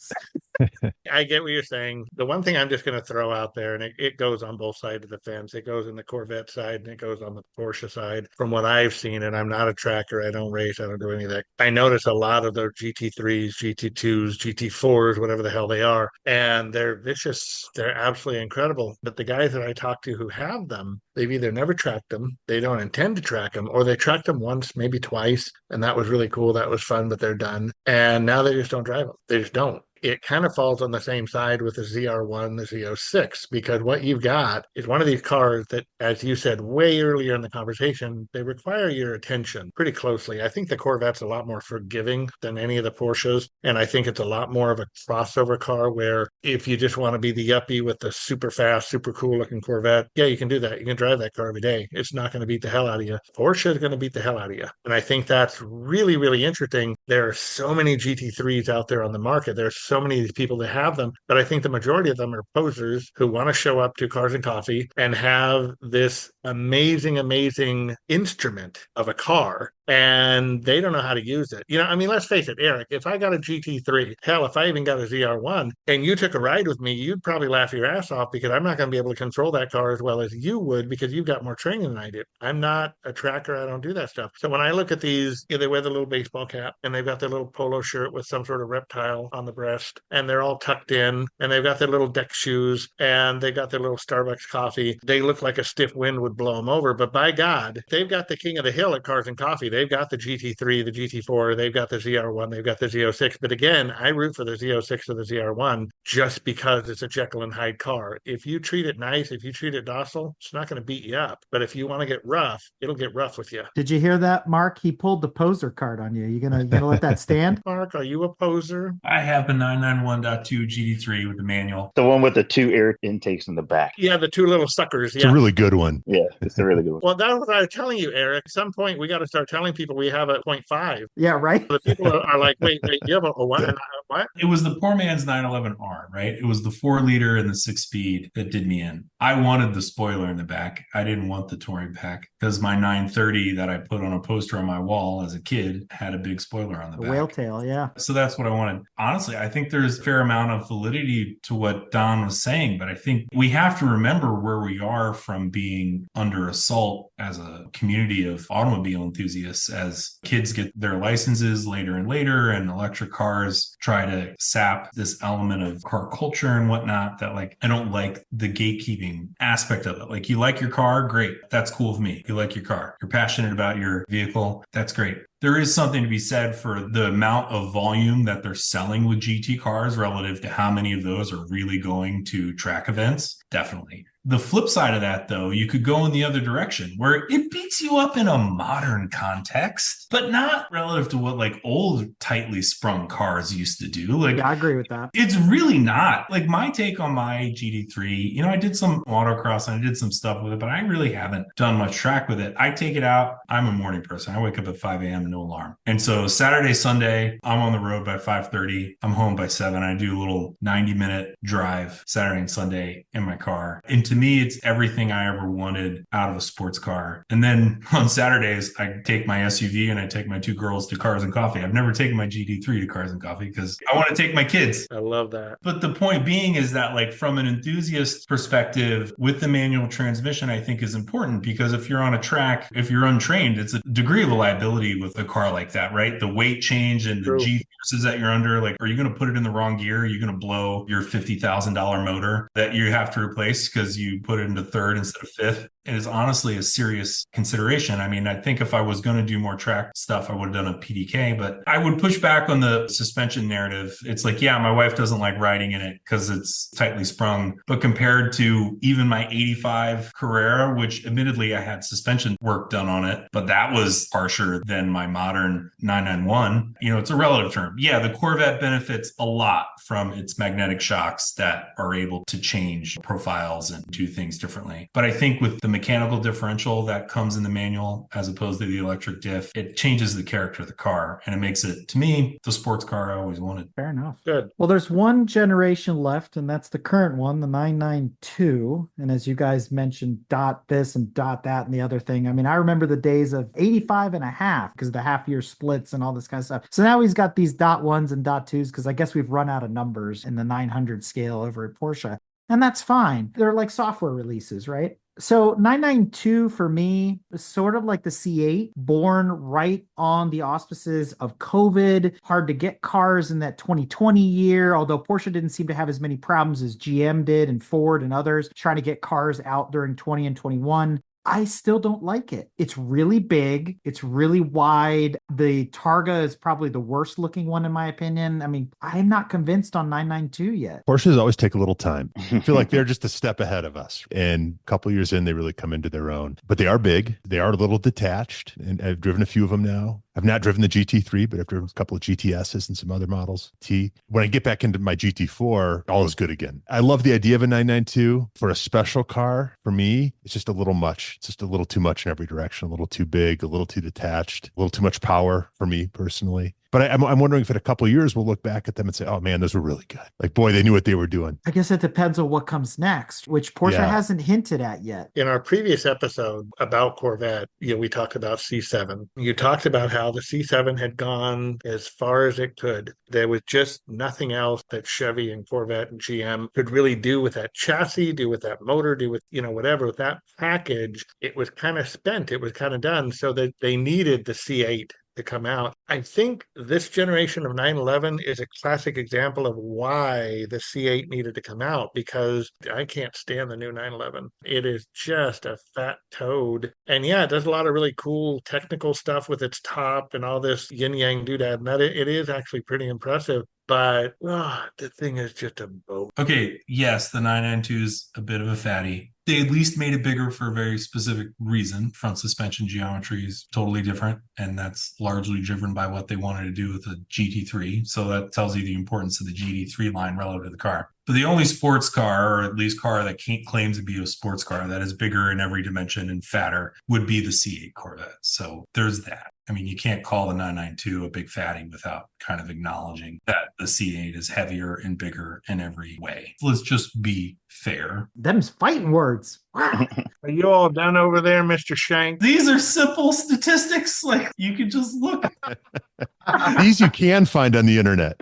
I get what you're saying. The one thing I'm just going to throw out there, and it goes on both sides of the fence. It goes in the Corvette side and it goes on the Porsche side. From what I've seen, and I'm not a tracker, I don't race, I don't do any of that. I notice a lot of their GT3s, GT2s, GT4s, whatever the hell they are, and they're vicious. They're absolutely incredible. But the guys that I talk to who have them, they've either never tracked them, they don't intend to track them, or they tracked them once, maybe twice, and that was really cool. That was fun, but they're done. And now they just don't drive them. They just don't. It kind of falls on the same side with the ZR1, the Z06, because what you've got is one of these cars that, as you said way earlier in the conversation, they require your attention pretty closely. I think the Corvette's a lot more forgiving than any of the Porsches, and I think it's a lot more of a crossover car where if you just want to be the yuppie with the super fast, super cool looking Corvette, yeah, you can do that. You can drive that car every day. It's not going to beat the hell out of you. Porsche is going to beat the hell out of you. And I think that's really, really interesting. There are so many GT3s out there on the market. There's so many of these people that have them, but I think the majority of them are posers who want to show up to Cars and Coffee and have this amazing, amazing instrument of a car, and they don't know how to use it. I mean, let's face it, Eric, if I got a GT3, hell, if I even got a ZR1 and you took a ride with me, you'd probably laugh your ass off because I'm not going to be able to control that car as well as you would because you've got more training than I do. I'm not a tracker. I don't do that stuff. So when I look at these, they wear the little baseball cap and they've got their little polo shirt with some sort of reptile on the breast, and they're all tucked in, and they've got their little deck shoes, and they got their little Starbucks coffee. They look like a stiff wind would blow them over, but by God, they've got the king of the hill at Cars and Coffee. They've got the GT3, the GT4, they've got the ZR1, they've got the Z06. But again, I root for the Z06 or the ZR1 just because it's a Jekyll and Hyde car. If you treat it nice, if you treat it docile, it's not going to beat you up. But if you want to get rough, it'll get rough with you. Did you hear that, Mark? He pulled the poser card on you. You gonna let that stand? Mark, are you a poser? I have a 991.2 GT3 with the manual. The one with the two air intakes in the back. Yeah, the two little suckers. It's a really good one. Yeah, it's a really good one. Well, that's what I was telling you, Eric. At some point, we got to start telling people we have a 0.5. Yeah, right. The people are like, wait, you have a what? What? It was the poor man's 911R, right? It was the 4-liter and the 6-speed that did me in. I wanted the spoiler in the back. I didn't want the touring pack because my 930 that I put on a poster on my wall as a kid had a big spoiler on the back. Whale tail, yeah. So that's what I wanted. Honestly, I think there's a fair amount of validity to what Don was saying, but I think we have to remember where we are from being under assault as a community of automobile enthusiasts as kids get their licenses later and later, and electric cars try to sap this element of car culture and whatnot that, like, I don't like the gatekeeping aspect of it. Like, you like your car, great. That's cool with me. You like your car. You're passionate about your vehicle. That's great. There is something to be said for the amount of volume that they're selling with GT cars relative to how many of those are really going to track events. Definitely. The flip side of that, though, you could go in the other direction where it beats you up in a modern context, but not relative to what like old tightly sprung cars used to do. Like, yeah, I agree with that. It's really not. Like, my take on my GT3, I did some autocross and I did some stuff with it, but I really haven't done much track with it. I take it out. I'm a morning person. I wake up at 5 a.m. no alarm. And so Saturday, Sunday, I'm on the road by 5:30. I'm home by 7. I do a little 90-minute drive Saturday and Sunday in my car. And to me, it's everything I ever wanted out of a sports car. And then on Saturdays, I take my SUV and I take my 2 girls to Cars and Coffee. I've never taken my GT3 to Cars and Coffee because I want to take my kids. I love that. But the point being is that, like, from an enthusiast perspective with the manual transmission, I think is important, because if you're on a track, if you're untrained, it's a degree of liability with a car like that, right? The weight change and the G forces that you're under, like, are you going to put it in the wrong gear? Are you going to blow your $50,000 motor that you have to replace because you put it into third instead of fifth? It is honestly a serious consideration. I mean, I think if I was going to do more track stuff, I would have done a PDK, but I would push back on the suspension narrative. It's like, yeah, my wife doesn't like riding in it because it's tightly sprung. But compared to even my 85 Carrera, which admittedly I had suspension work done on it, but that was harsher than my modern 991. You know, it's a relative term. Yeah, the Corvette benefits a lot from its magnetic shocks that are able to change profiles and do things differently. But I think with the mechanical differential that comes in the manual as opposed to the electric diff, it changes the character of the car, and it makes it, to me, the sports car I always wanted. Fair enough. Good. Well, there's one generation left, and that's the current one, the 992. And as you guys mentioned, dot this and dot that and the other thing. I mean, I remember the days of 85 and a half because of the half year splits and all this kind of stuff. So now he's got these dot ones and dot twos because I guess we've run out of numbers in the 900 scale over at Porsche. And that's fine. They're like software releases, right? So 992 for me is sort of like the C8, born right on the auspices of COVID. Hard to get cars in that 2020 year, although Porsche didn't seem to have as many problems as GM did and Ford and others trying to get cars out during 20 and 21. I still don't like it. It's really big. It's really wide. The Targa is probably the worst looking one in my opinion. I mean, I'm not convinced on 992 yet. Porsches always take a little time. I feel like they're just a step ahead of us. And a couple of years in, they really come into their own. But they are big. They are a little detached. And I've driven a few of them now. I've not driven the GT3, but I've driven a couple of GTSs and some other models. When I get back into my GT4, all is good again. I love the idea of a 992 for a special car. For me, it's just a little much. It's just a little too much in every direction, a little too big, a little too detached, a little too much power for me personally. But I'm wondering if in a couple of years, we'll look back at them and say, oh man, those were really good. Like, boy, they knew what they were doing. I guess it depends on what comes next, which Porsche hasn't hinted at yet. In our previous episode about Corvette, we talked about C7. You talked about how the C7 had gone as far as it could. There was just nothing else that Chevy and Corvette and GM could really do with that chassis, do with that motor, do with, whatever. With that package, it was kind of spent. It was kind of done. So that they needed the C8 to come out. I think this generation of 911 is a classic example of why the C8 needed to come out, because I can't stand the new 911. It is just a fat toad. And yeah, it does a lot of really cool technical stuff with its top and all this yin yang doodad. And that it is actually pretty impressive. But the thing is just a boat. Okay, yes, the 992 is a bit of a fatty. They at least made it bigger for a very specific reason. Front suspension geometry is totally different, and that's largely driven by what they wanted to do with the GT3. So that tells you the importance of the GT3 line relative to the car. But the only sports car, or at least car that claims to be a sports car that is bigger in every dimension and fatter, would be the C8 Corvette. So there's that. I mean, you can't call the 992 a big fatty without kind of acknowledging that the C8 is heavier and bigger in every way. Let's just be fair. Them's fighting words. Are you all done over there, Mr. Shank? These are simple statistics. Like, you can just look. These you can find on the internet.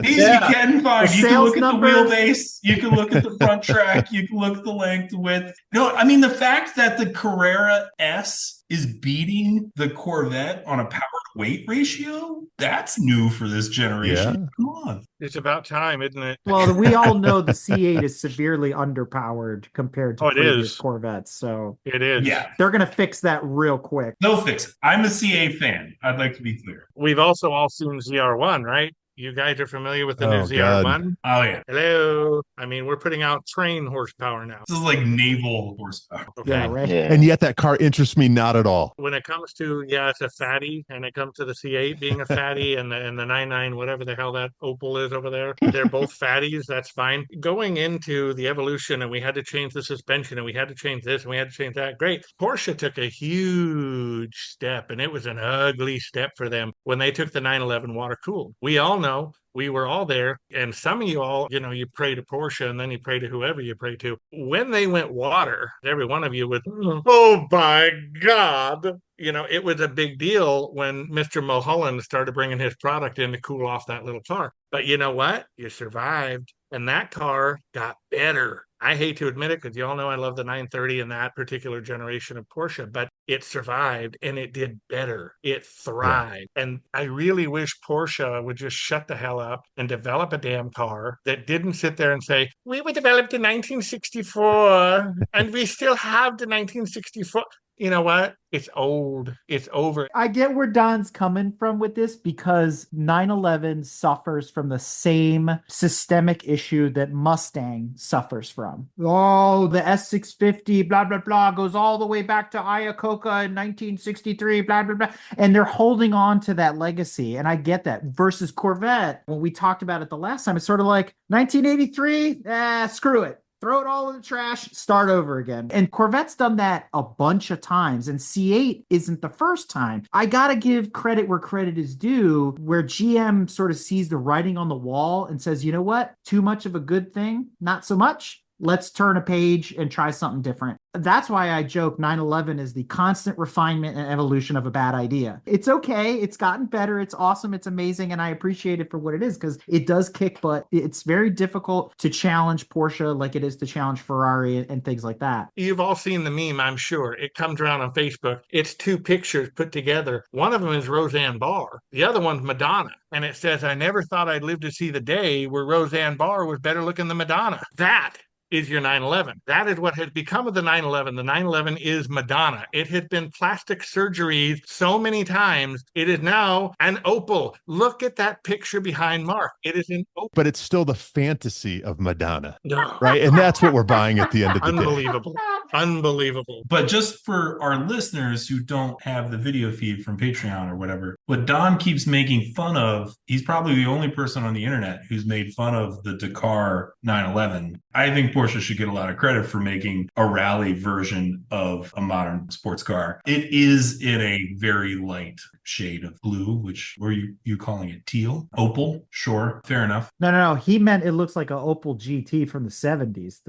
These you can find. You can look at numbers. the wheelbase. You can look at the front track. You can look at the length, width. No, I mean, the fact that the Carrera S is beating the Corvette on a power to weight ratio, that's new for this generation. Yeah. Come on. It's about time, isn't it? Well, we all know the C8 is severely underpowered compared to Oh, it previous is. Corvettes. So It is. Yeah, they're going to fix that real quick. they'll fix it. I'm a CA fan. I'd like to be clear. We've also all seen ZR1, right? You guys are familiar with the Oh, new ZR1? God. Oh yeah, Hello. I mean, we're putting out train horsepower now. this is like naval horsepower. Okay. Yeah, right. Yeah. And yet that car interests me not at all. When it comes to, yeah, it's a fatty, and it comes to the C8 being a fatty and the 99, whatever the hell that Opal is over there, they're both fatties. That's fine. Going into the evolution, and we had to change the suspension, and we had to change this, and we had to change that. Great. Porsche took a huge step, and it was an ugly step for them when they took the 911 water cooled. We all know. We were all there, and some of you all, you pray to Porsche and then you pray to whoever you pray to. When they went water, every one of you would, oh my God. It was a big deal when Mr. Mulholland started bringing his product in to cool off that little car. But you know what? You survived, and that car got better. I hate to admit it because you all know I love the 930 and that particular generation of Porsche, but it survived and it did better. It thrived. Yeah. And I really wish Porsche would just shut the hell up and develop a damn car that didn't sit there and say, we were developed in 1964 and we still have the 1964. You know what? It's old. It's over. I get where Don's coming from with this because 911 suffers from the same systemic issue that Mustang suffers from. Oh, the S650, blah, blah, blah, goes all the way back to Iacocca in 1963, blah, blah, blah. And they're holding on to that legacy. And I get that. Versus Corvette, when we talked about it the last time, it's sort of like 1983, screw it. Throw it all in the trash, start over again. And Corvette's done that a bunch of times, and C8 isn't the first time. I gotta give credit where credit is due, where GM sort of sees the writing on the wall and says, you know what? Too much of a good thing, not so much. Let's turn a page and try something different. That's why I joke 911 is the constant refinement and evolution of a bad idea. It's okay. It's gotten better. It's awesome. It's amazing. And I appreciate it for what it is because it does kick butt. It's very difficult to challenge Porsche like it is to challenge Ferrari and things like that. You've all seen the meme, I'm sure. It comes around on Facebook. It's two pictures put together. One of them is Roseanne Barr. The other one's Madonna. And it says, I never thought I'd live to see the day where Roseanne Barr was better looking than Madonna. That is your 911. That is what has become of the 911. The 911 is Madonna. It has been plastic surgery so many times. It is now an Opal. Look at that picture behind Mark. It is an Opal. But it's still the fantasy of Madonna, No. right? And that's what we're buying at the end of the day. Unbelievable. Unbelievable. But just for our listeners who don't have the video feed from Patreon or whatever, what Don keeps making fun of, he's probably the only person on the internet who's made fun of the Dakar 911. I think Porsche should get a lot of credit for making a rally version of a modern sports car. It is in a very light shade of blue, which were you calling it teal? Opal? Sure, fair enough. No. He meant it looks like an Opel GT from the 70s.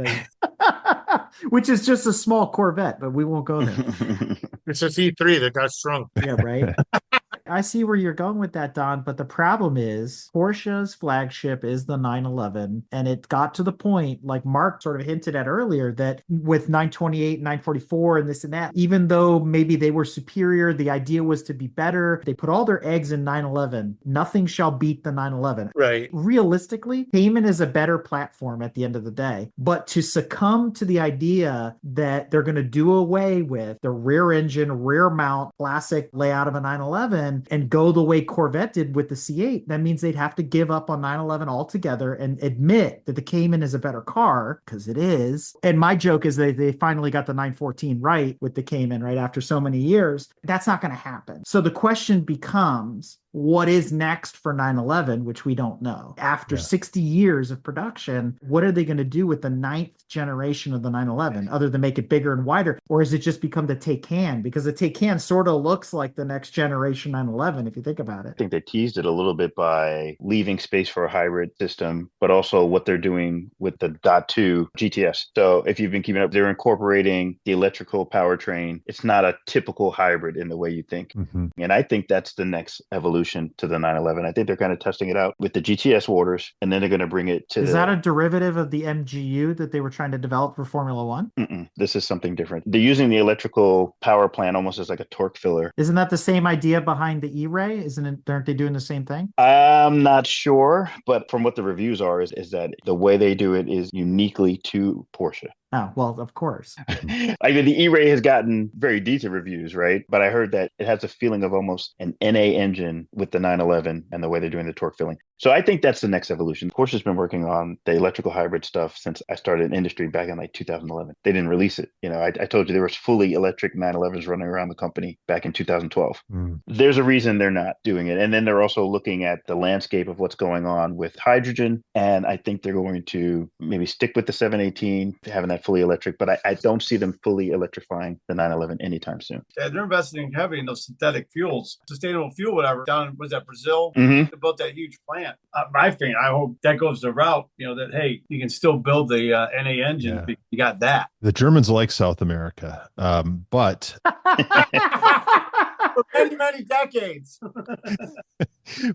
Which is just a small Corvette, but we won't go there. It's a C3 that got shrunk. Yeah, right? I see where you're going with that, Don, but the problem is Porsche's flagship is the 911, and it got to the point, like Mark sort of hinted at earlier, that with 928, 944, and this and that, even though maybe they were superior, the idea was to be better, they put all their eggs in 911. Nothing shall beat the 911. Right. Realistically, Cayman is a better platform at the end of the day, but to succumb to the idea that they're going to do away with the rear engine, rear mount, classic layout of a 911 and go the way Corvette did with the C8, that means they'd have to give up on 911 altogether and admit that the Cayman is a better car, because it is. And my joke is they finally got the 914 right with the Cayman, right, after so many years. That's not going to happen. So the question becomes, what is next for 911, which we don't know. After 60 years of production, what are they going to do with the 9th generation of the 911, other than make it bigger and wider? Or has it just become the Taycan? Because the Taycan sort of looks like the next generation 911, if you think about it. I think they teased it a little bit by leaving space for a hybrid system, but also what they're doing with the .2 GTS. So if you've been keeping up, they're incorporating the electrical powertrain. It's not a typical hybrid in the way you think. Mm-hmm. And I think that's the next evolution to the 911. I think they're kind of testing it out with the GTS waters, and then they're going to bring it to Is that a derivative of the MGU that they were trying to develop for Formula One? This is something different. They're using the electrical power plant almost as like a torque filler. Isn't that the same idea behind the E-Ray? Aren't they doing the same thing? I'm not sure, but from what the reviews are is that the way they do it is uniquely to Porsche. Oh, well, of course. I mean, the E-Ray has gotten very decent reviews, right? But I heard that it has a feeling of almost an NA engine with the 911 and the way they're doing the torque filling. So I think that's the next evolution. Porsche's been working on the electrical hybrid stuff since I started in industry back in like 2011. They didn't release it. I told you there was fully electric 911s running around the company back in 2012. There's a reason they're not doing it. And then they're also looking at the landscape of what's going on with hydrogen. And I think they're going to maybe stick with the 718, having that fully electric, but I don't see them fully electrifying the 911 anytime soon. Yeah, they're investing heavily in those synthetic fuels, sustainable fuel, whatever. Down was that Brazil? Mm-hmm. They built that huge plant. My thing, I hope that goes the route. That hey, you can still build the NA engine. Yeah. You got that. The Germans like South America, but For many decades.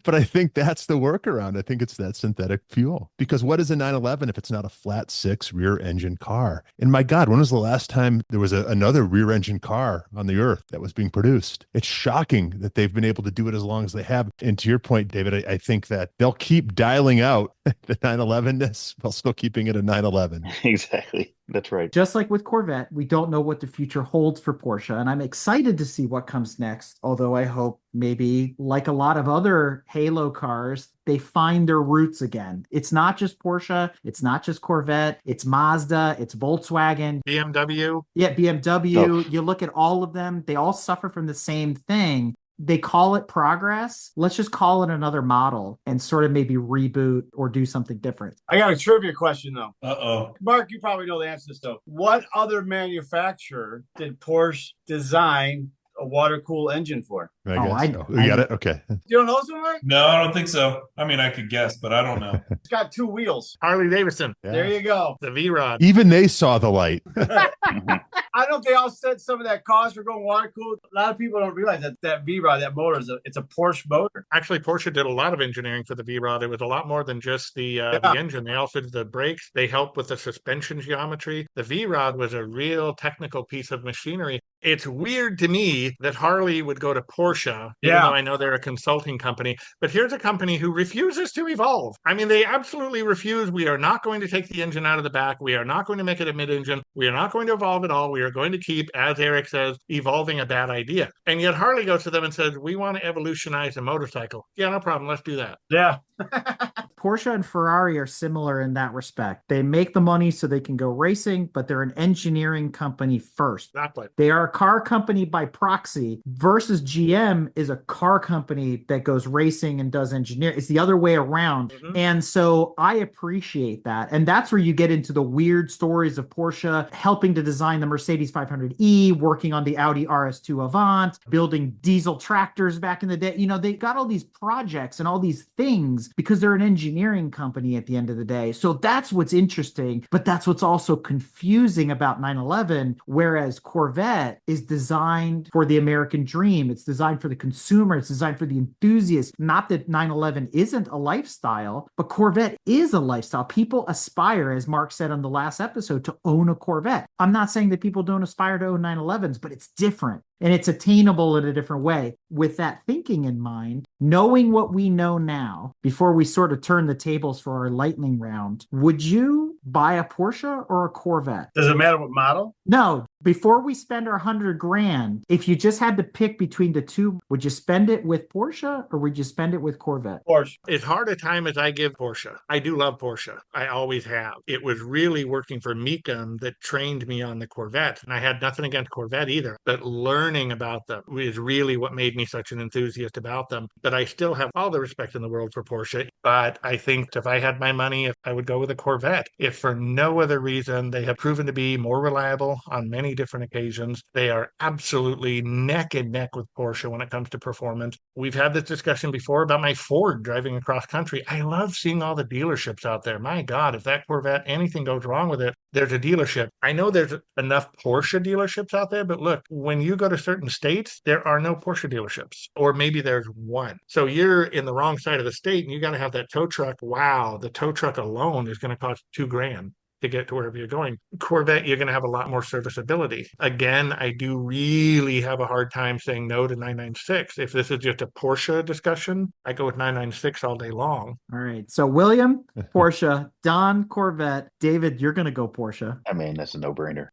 but I think that's the workaround. I think it's that synthetic fuel, because what is a 911 if it's not a flat six rear engine car? And my God, when was the last time there was another rear engine car on the earth that was being produced? It's shocking that they've been able to do it as long as they have. And to your point, David, I think that they'll keep dialing out the 911-ness while still keeping it a 911. Exactly. That's right. Just like with Corvette, we don't know what the future holds for Porsche, and I'm excited to see what comes next, although I hope maybe, like a lot of other Halo cars, they find their roots again. It's not just Porsche, it's not just Corvette, it's Mazda, it's Volkswagen. BMW. Yeah, BMW. You look at all of them, they all suffer from the same thing. They call it progress. Let's just call it another model and sort of maybe reboot or do something different. I got a trivia question, though. Uh-oh. Mark, you probably know the answer to this, though. What other manufacturer did Porsche design a water-cooled engine for? I guess so. You got it? Okay. You don't know this one, Mark? No, I don't think so. I mean, I could guess, but I don't know. It's got two wheels. Harley Davidson. Yeah. There you go. The V-Rod. Even they saw the light. I don't know if they all said some of that cost for going water cooled. A lot of people don't realize that V-Rod, that motor, it's a Porsche motor. Actually, Porsche did a lot of engineering for the V-Rod. It was a lot more than just the engine. They also did the brakes. They helped with the suspension geometry. The V-Rod was a real technical piece of machinery. It's weird to me that Harley would go to Porsche, even though I know they're a consulting company. But here's a company who refuses to evolve. I mean, they absolutely refuse. We are not going to take the engine out of the back. We are not going to make it a mid-engine. We are not going to evolve at all. We are going to keep, as Eric says, evolving a bad idea. And yet Harley goes to them and says, we want to evolutionize a motorcycle. Yeah, no problem. Let's do that. Yeah. Porsche and Ferrari are similar in that respect. They make the money so they can go racing, but they're an engineering company first. Exactly. They are a car company by proxy versus GM is a car company that goes racing and does engineering. It's the other way around. Mm-hmm. And so I appreciate that. And that's where you get into the weird stories of Porsche helping to design the Mercedes 500e, working on the Audi RS2 Avant, building diesel tractors back in the day. They got all these projects and all these things because they're an engineering company at the end of the day. So that's what's interesting, but that's what's also confusing about 911, whereas Corvette is designed for the American dream. It's designed for the consumer. It's designed for the enthusiast. Not that 911 isn't a lifestyle, but Corvette is a lifestyle. People aspire, as Mark said on the last episode, to own a Corvette. I'm not saying that people don't aspire to own 911s, but it's different. And it's attainable in a different way. With that thinking in mind, knowing what we know now, before we sort of turn the tables for our lightning round, would you buy a Porsche or a Corvette? Does it matter what model? No. Before we spend our $100,000, if you just had to pick between the two, would you spend it with Porsche or would you spend it with Corvette? Porsche. As hard a time as I give Porsche, I do love Porsche. I always have. It was really working for Meekum that trained me on the Corvette. And I had nothing against Corvette either, but learning about them is really what made me such an enthusiast about them. But I still have all the respect in the world for Porsche. But I think if I had my money, I would go with a Corvette. If for no other reason, they have proven to be more reliable on many different occasions. They are absolutely neck and neck with Porsche when it comes to performance. We've had this discussion before about my Ford driving across country. I love seeing all the dealerships out there. My God, if that Corvette, anything goes wrong with it, there's a dealership. I know there's enough Porsche dealerships out there, but look, when you go to certain states, there are no Porsche dealerships, or maybe there's one. So you're in the wrong side of the state and you got to have that tow truck. Wow, the tow truck alone is going to cost $2,000. to get to wherever you're going. Corvette, you're going to have a lot more serviceability. Again, I do really have a hard time saying no to 996. If this is just a Porsche discussion, I go with 996 all day long. All right. So William, Porsche, Don, Corvette. David, you're going to go Porsche. I mean, that's a no-brainer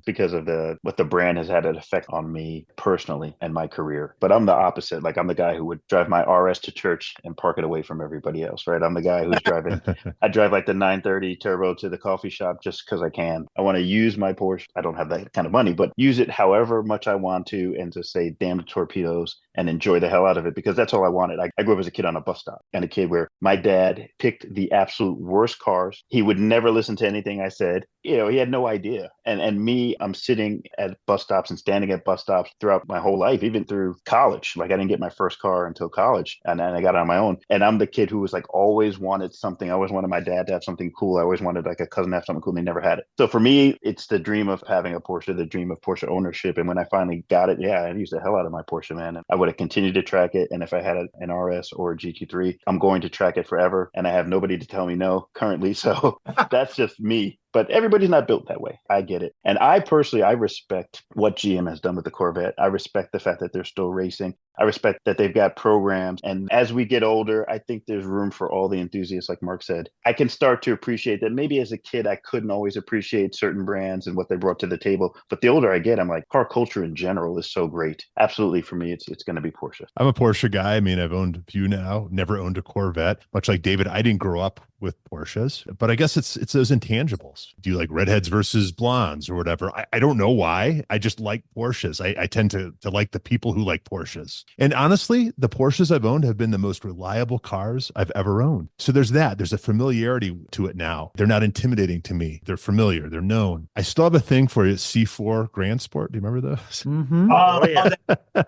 because of what the brand has had an effect on me personally and my career. But I'm the opposite. Like, I'm the guy who would drive my RS to church and park it away from everybody else, right? I'm the guy who's driving. I drive like the 930 turbo to the coffee shop just because I can. I want to use my Porsche. I don't have that kind of money, but use it however much I want to, and to say damn the torpedoes and enjoy the hell out of it, because that's all I wanted. I grew up as a kid on a bus stop, and a kid where my dad picked the absolute worst cars. He would never listen to anything I said. You know, he had no idea. And me, I'm sitting at bus stops and standing at bus stops throughout my whole life, even through college. Like, I didn't get my first car until college, and then I got it on my own. And I'm the kid who was like, always wanted something. I always wanted my dad to have something cool. I always wanted like a cousin to have something cool, and they never had it. So for me, it's the dream of having a Porsche, the dream of Porsche ownership. And when I finally got it, yeah, I used the hell out of my Porsche, man. And I would have continued to track it. And if I had an RS or a GT3, I'm going to track it forever. And I have nobody to tell me no currently. So that's just me. But everybody's not built that way. I get it. And I personally, I respect what GM has done with the Corvette. I respect the fact that they're still racing. I respect that they've got programs. And as we get older, I think there's room for all the enthusiasts, like Mark said. I can start to appreciate that. Maybe as a kid, I couldn't always appreciate certain brands and what they brought to the table. But the older I get, I'm like, car culture in general is so great. Absolutely, for me, it's going to be Porsche. I'm a Porsche guy. I mean, I've owned a few now, never owned a Corvette. Much like David, I didn't grow up with Porsches, but I guess it's those intangibles. Do you like redheads versus blondes or whatever? I don't know why. I just like Porsches. I tend to like the people who like Porsches. And honestly, the Porsches I've owned have been the most reliable cars I've ever owned. So there's that. There's a familiarity to it now. They're not intimidating to me. They're familiar. They're known. I still have a thing for C4 Grand Sport. Do you remember those? Mm-hmm. Oh, yeah.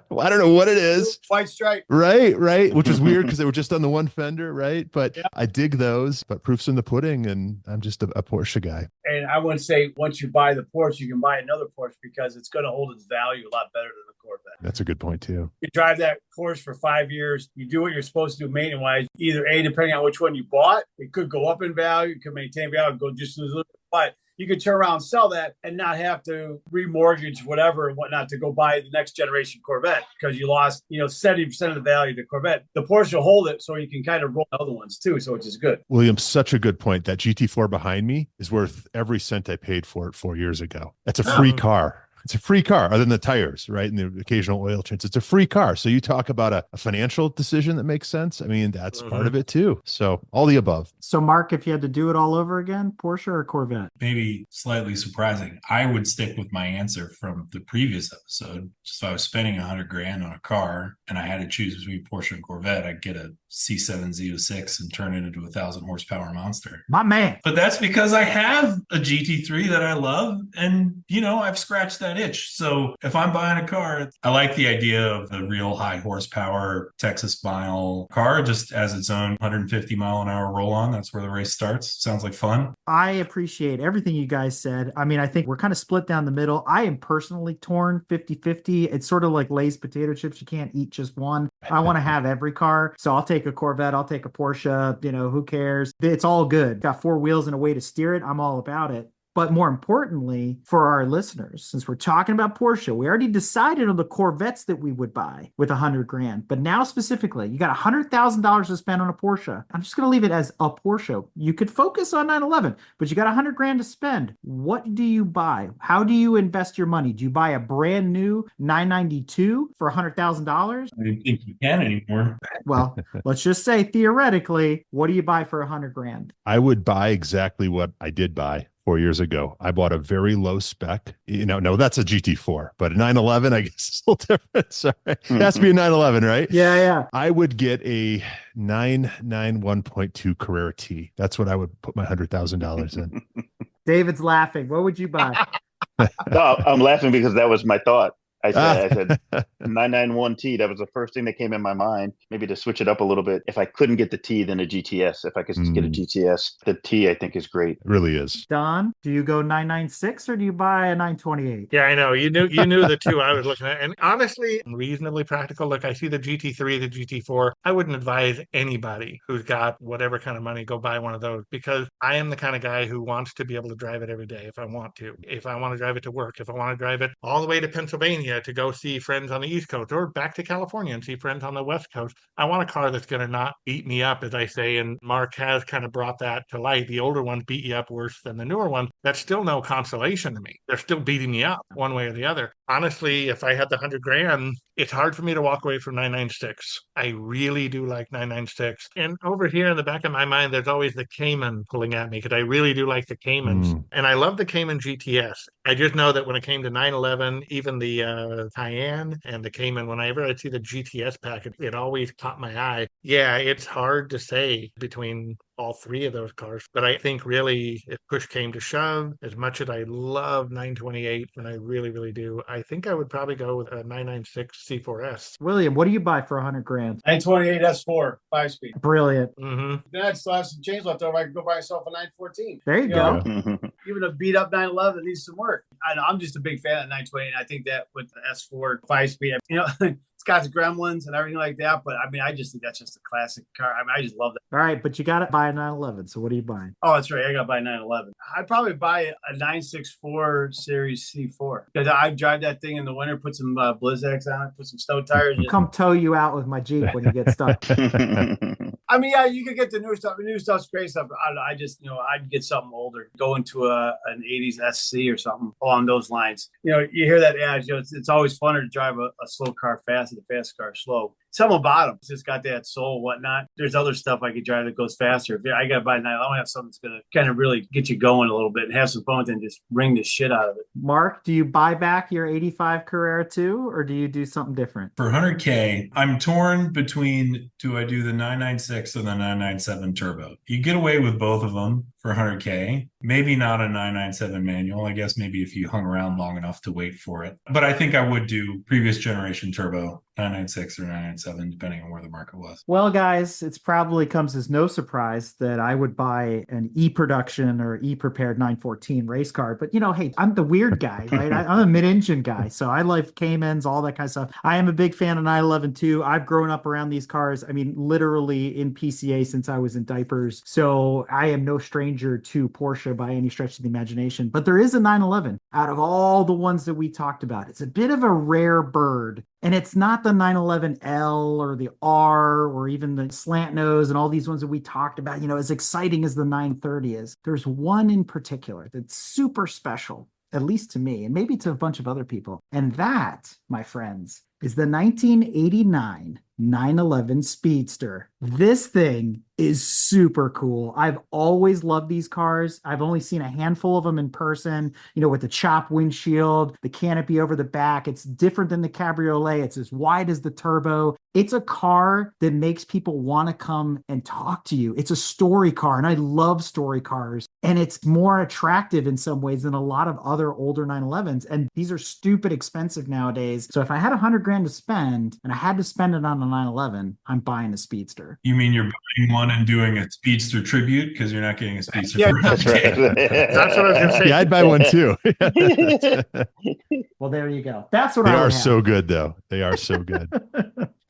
Well, I don't know what it is. White stripe. Right. Which is weird because they were just on the one fender, right? But yeah. I dig those, but proof's in the pudding, and I'm just a Porsche guy. And I wouldn't say once you buy the Porsche, you can buy another Porsche, because it's going to hold its value a lot better than the Corvette. That's a good point too. You drive that Porsche for 5 years, you do what you're supposed to do maintenance-wise. Either A, depending on which one you bought, it could go up in value, it could maintain value, go just a little bit. But you could turn around and sell that and not have to remortgage whatever and whatnot to go buy the next generation Corvette, because you lost, 70% of the value of the Corvette. The Porsche will hold it, so you can kind of roll other ones too, so which is good. William, such a good point. That GT4 behind me is worth every cent I paid for it 4 years ago. That's a free car. It's a free car, other than the tires, right? And the occasional oil change. It's a free car. So you talk about a financial decision that makes sense. I mean, that's part of it too. So all the above. So Mark, if you had to do it all over again, Porsche or Corvette? Maybe slightly surprising, I would stick with my answer from the previous episode. Just if I was spending $100,000 on a car and I had to choose between Porsche and Corvette, I'd get a C7 Z06 and turn it into a 1,000 horsepower monster. My man. But that's because I have a GT3 that I love, and I've scratched that itch. So if I'm buying a car, I like the idea of the real high horsepower Texas mile car, just as its own 150 mile an hour roll on. That's where the race starts. Sounds like fun. I appreciate everything you guys said. I mean, I think we're kind of split down the middle. I am personally torn 50-50. It's sort of like Lay's potato chips. You can't eat just one. I want to have every car. So I'll take a Corvette. I'll take a Porsche. Who cares? It's all good. Got 4 wheels and a way to steer it. I'm all about it. But more importantly, for our listeners, since we're talking about Porsche, we already decided on the Corvettes that we would buy with $100,000. But now specifically, you got $100,000 to spend on a Porsche. I'm just going to leave it as a Porsche. You could focus on 911, but you got $100,000 to spend. What do you buy? How do you invest your money? Do you buy a brand new 992 for $100,000? I don't think you can anymore. Well, let's just say theoretically, what do you buy for $100,000? I would buy exactly what I did buy 4 years ago. I bought a very low spec, no, that's a GT4, but a 911, I guess is a little different. Sorry. It has to be a 911, right? Yeah. I would get a 991.2 Carrera T. That's what I would put my $100,000 in. David's laughing. What would you buy? No, I'm laughing because that was my thought. I said 991T. That was the first thing that came in my mind. Maybe to switch it up a little bit. If I couldn't get the T, then a GTS. If I could get a GTS, the T I think is great. It really is. Don, do you go 996 or do you buy a 928? Yeah, I know. You knew the two I was looking at. And honestly, reasonably practical. Look, I see the GT3, the GT4. I wouldn't advise anybody who's got whatever kind of money go buy one of those, because I am the kind of guy who wants to be able to drive it every day if I want to. If I want to drive it to work, if I want to drive it all the way to Pennsylvania to go see friends on the East Coast, or back to California and see friends on the West Coast, I want a car that's going to not beat me up, as I say. And Mark has kind of brought that to light. The older ones beat you up worse than the newer ones. That's still no consolation to me. They're still beating me up one way or the other. Honestly, if I had the $100,000, it's hard for me to walk away from 996. I really do like 996. And over here in the back of my mind, there's always the Cayman pulling at me, because I really do like the Caymans. And I love the Cayman GTS. I just know that when it came to 911, even the Cayenne and the Cayman, whenever I see the GTS package, it always caught my eye. Yeah, it's hard to say between all three of those cars. But I think really, if push came to shove, as much as I love 928, and I really, really do, I think I would probably go with a 996 C4S. William, what do you buy for $100,000? 928 S4, 5-speed. Brilliant. Mm-hmm. Then I'd still have some change left over. I could go buy myself a 914. There you go. Know? Even a beat up 911 needs some work. I'm just a big fan of 928. And I think that with the S4 5-speed, it's got the gremlins and everything like that. But I mean, I just think that's just a classic car. I mean, I just love that. All right, but you got to buy a 911. So what are you buying? Oh, that's right. I got to buy a 911. I'd probably buy a 964 Series C4, because I'd drive that thing in the winter, put some Blizzaks on it, put some snow tires. I'll come tow you out with my Jeep when you get stuck. I mean, yeah, you could get the new stuff. The new stuff's great stuff. I just, I'd get something older, go into an 80s SC or something along those lines. You hear that ad, it's always funner to drive a slow car fast and a fast car slow. Something about them. It's just got that soul, whatnot. There's other stuff I could drive that goes faster. I got to buy 9. I want to have something that's going to kind of really get you going a little bit and have some fun with it and just wring the shit out of it. Mark, do you buy back your 85 Carrera too, or do you do something different? For 100K, I'm torn between, do I do the 996 or the 997 turbo? You get away with both of them for 100K. Maybe not a 997 manual. I guess maybe if you hung around long enough to wait for it. But I think I would do previous generation turbo, 996 or 997, depending on where the market was. Well, guys, it probably comes as no surprise that I would buy an E-production or E-prepared 914 race car. But, hey, I'm the weird guy, right? I'm a mid-engine guy. So I like Caymans, all that kind of stuff. I am a big fan of 911 too. I've grown up around these cars. I mean, literally in PCA since I was in diapers. So I am no stranger to Porsche by any stretch of the imagination. But there is a 911 out of all the ones that we talked about. It's a bit of a rare bird. And it's not the 911L or the R or even the slant nose and all these ones that we talked about, as exciting as the 930 is. There's one in particular that's super special, at least to me, and maybe to a bunch of other people. And that, my friends, is the 1989 911 Speedster. This thing is super cool. I've always loved these cars. I've only seen a handful of them in person, with the chop windshield, the canopy over the back. It's different than the Cabriolet. It's as wide as the turbo. It's a car that makes people want to come and talk to you. It's a story car, and I love story cars. And it's more attractive in some ways than a lot of other older 911s. And these are stupid expensive nowadays. So if I had $100,000 to spend and I had to spend it on a 911, I'm buying a Speedster. You mean you're buying one and doing a Speedster tribute because you're not getting a Speedster? Yeah, for That's right. That's what I was going to say. Yeah, I'd buy one too. Well, there you go. That's what They I would are have. so good, though. They are so good.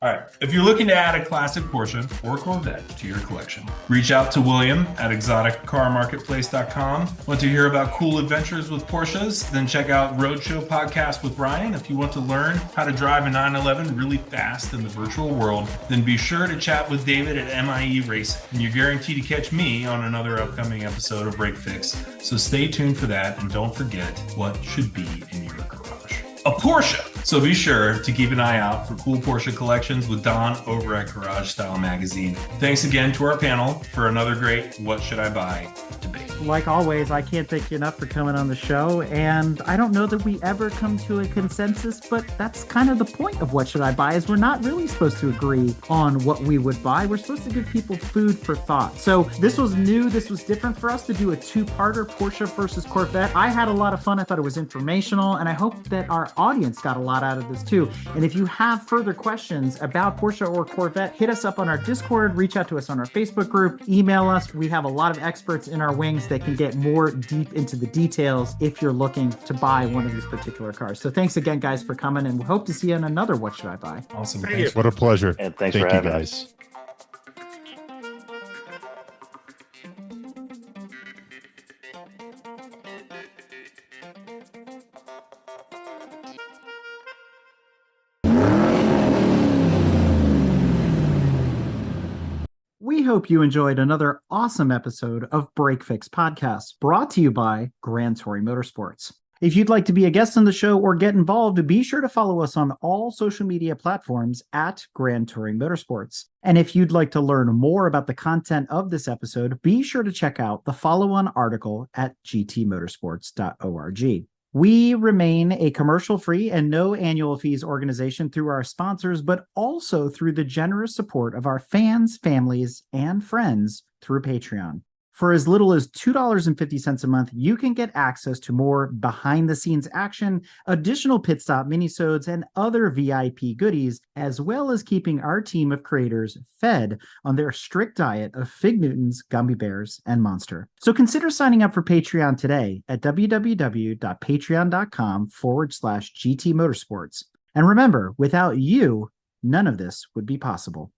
All right. If you're looking to add a classic Porsche or Corvette to your collection, reach out to William at exoticcarmarketplace.com. Want to hear about cool adventures with Porsches? Then check out Roadshow Podcast with Ryan. If you want to learn how to drive a 911 really fast in the virtual world, then be sure to chat with David at MIE Racing. And you're guaranteed to catch me on another upcoming episode of Break Fix. So stay tuned for that, and don't forget what should be in your garage: a Porsche. So be sure to keep an eye out for cool Porsche collections with Don over at Garage Style Magazine. Thanks again to our panel for another great What Should I Buy debate. like always, I can't thank you enough for coming on the show. And I don't know that we ever come to a consensus, but that's kind of the point of What Should I Buy, is we're not really supposed to agree on what we would buy. We're supposed to give people food for thought. So this was new. This was different for us to do a two-parter, Porsche versus Corvette. I had a lot of fun. I thought it was informational, and I hope that our audience got a lot out of this too. And if you have further questions about Porsche or Corvette, hit us up on our Discord, reach out to us on our Facebook group, email us. We have a lot of experts in our wings that can get more deep into the details if you're looking to buy one of these particular cars. So thanks again, guys, for coming, and we hope to see you in another What Should I Buy? Awesome. Thank you. What a pleasure. And thanks Thank for you, having guys. us. We hope you enjoyed another awesome episode of Break Fix Podcast, brought to you by Grand Touring Motorsports. If you'd like to be a guest on the show or get involved, be sure to follow us on all social media platforms at Grand Touring Motorsports. And if you'd like to learn more about the content of this episode, be sure to check out the follow-on article at gtmotorsports.org. We remain a commercial-free and no annual fees organization through our sponsors, but also through the generous support of our fans, families, and friends through Patreon. For as little as $2.50 a month, you can get access to more behind-the-scenes action, additional pit stop minisodes, and other VIP goodies, as well as keeping our team of creators fed on their strict diet of Fig Newtons, Gummy Bears, and Monster. So consider signing up for Patreon today at www.patreon.com/GT Motorsports. And remember, without you, none of this would be possible.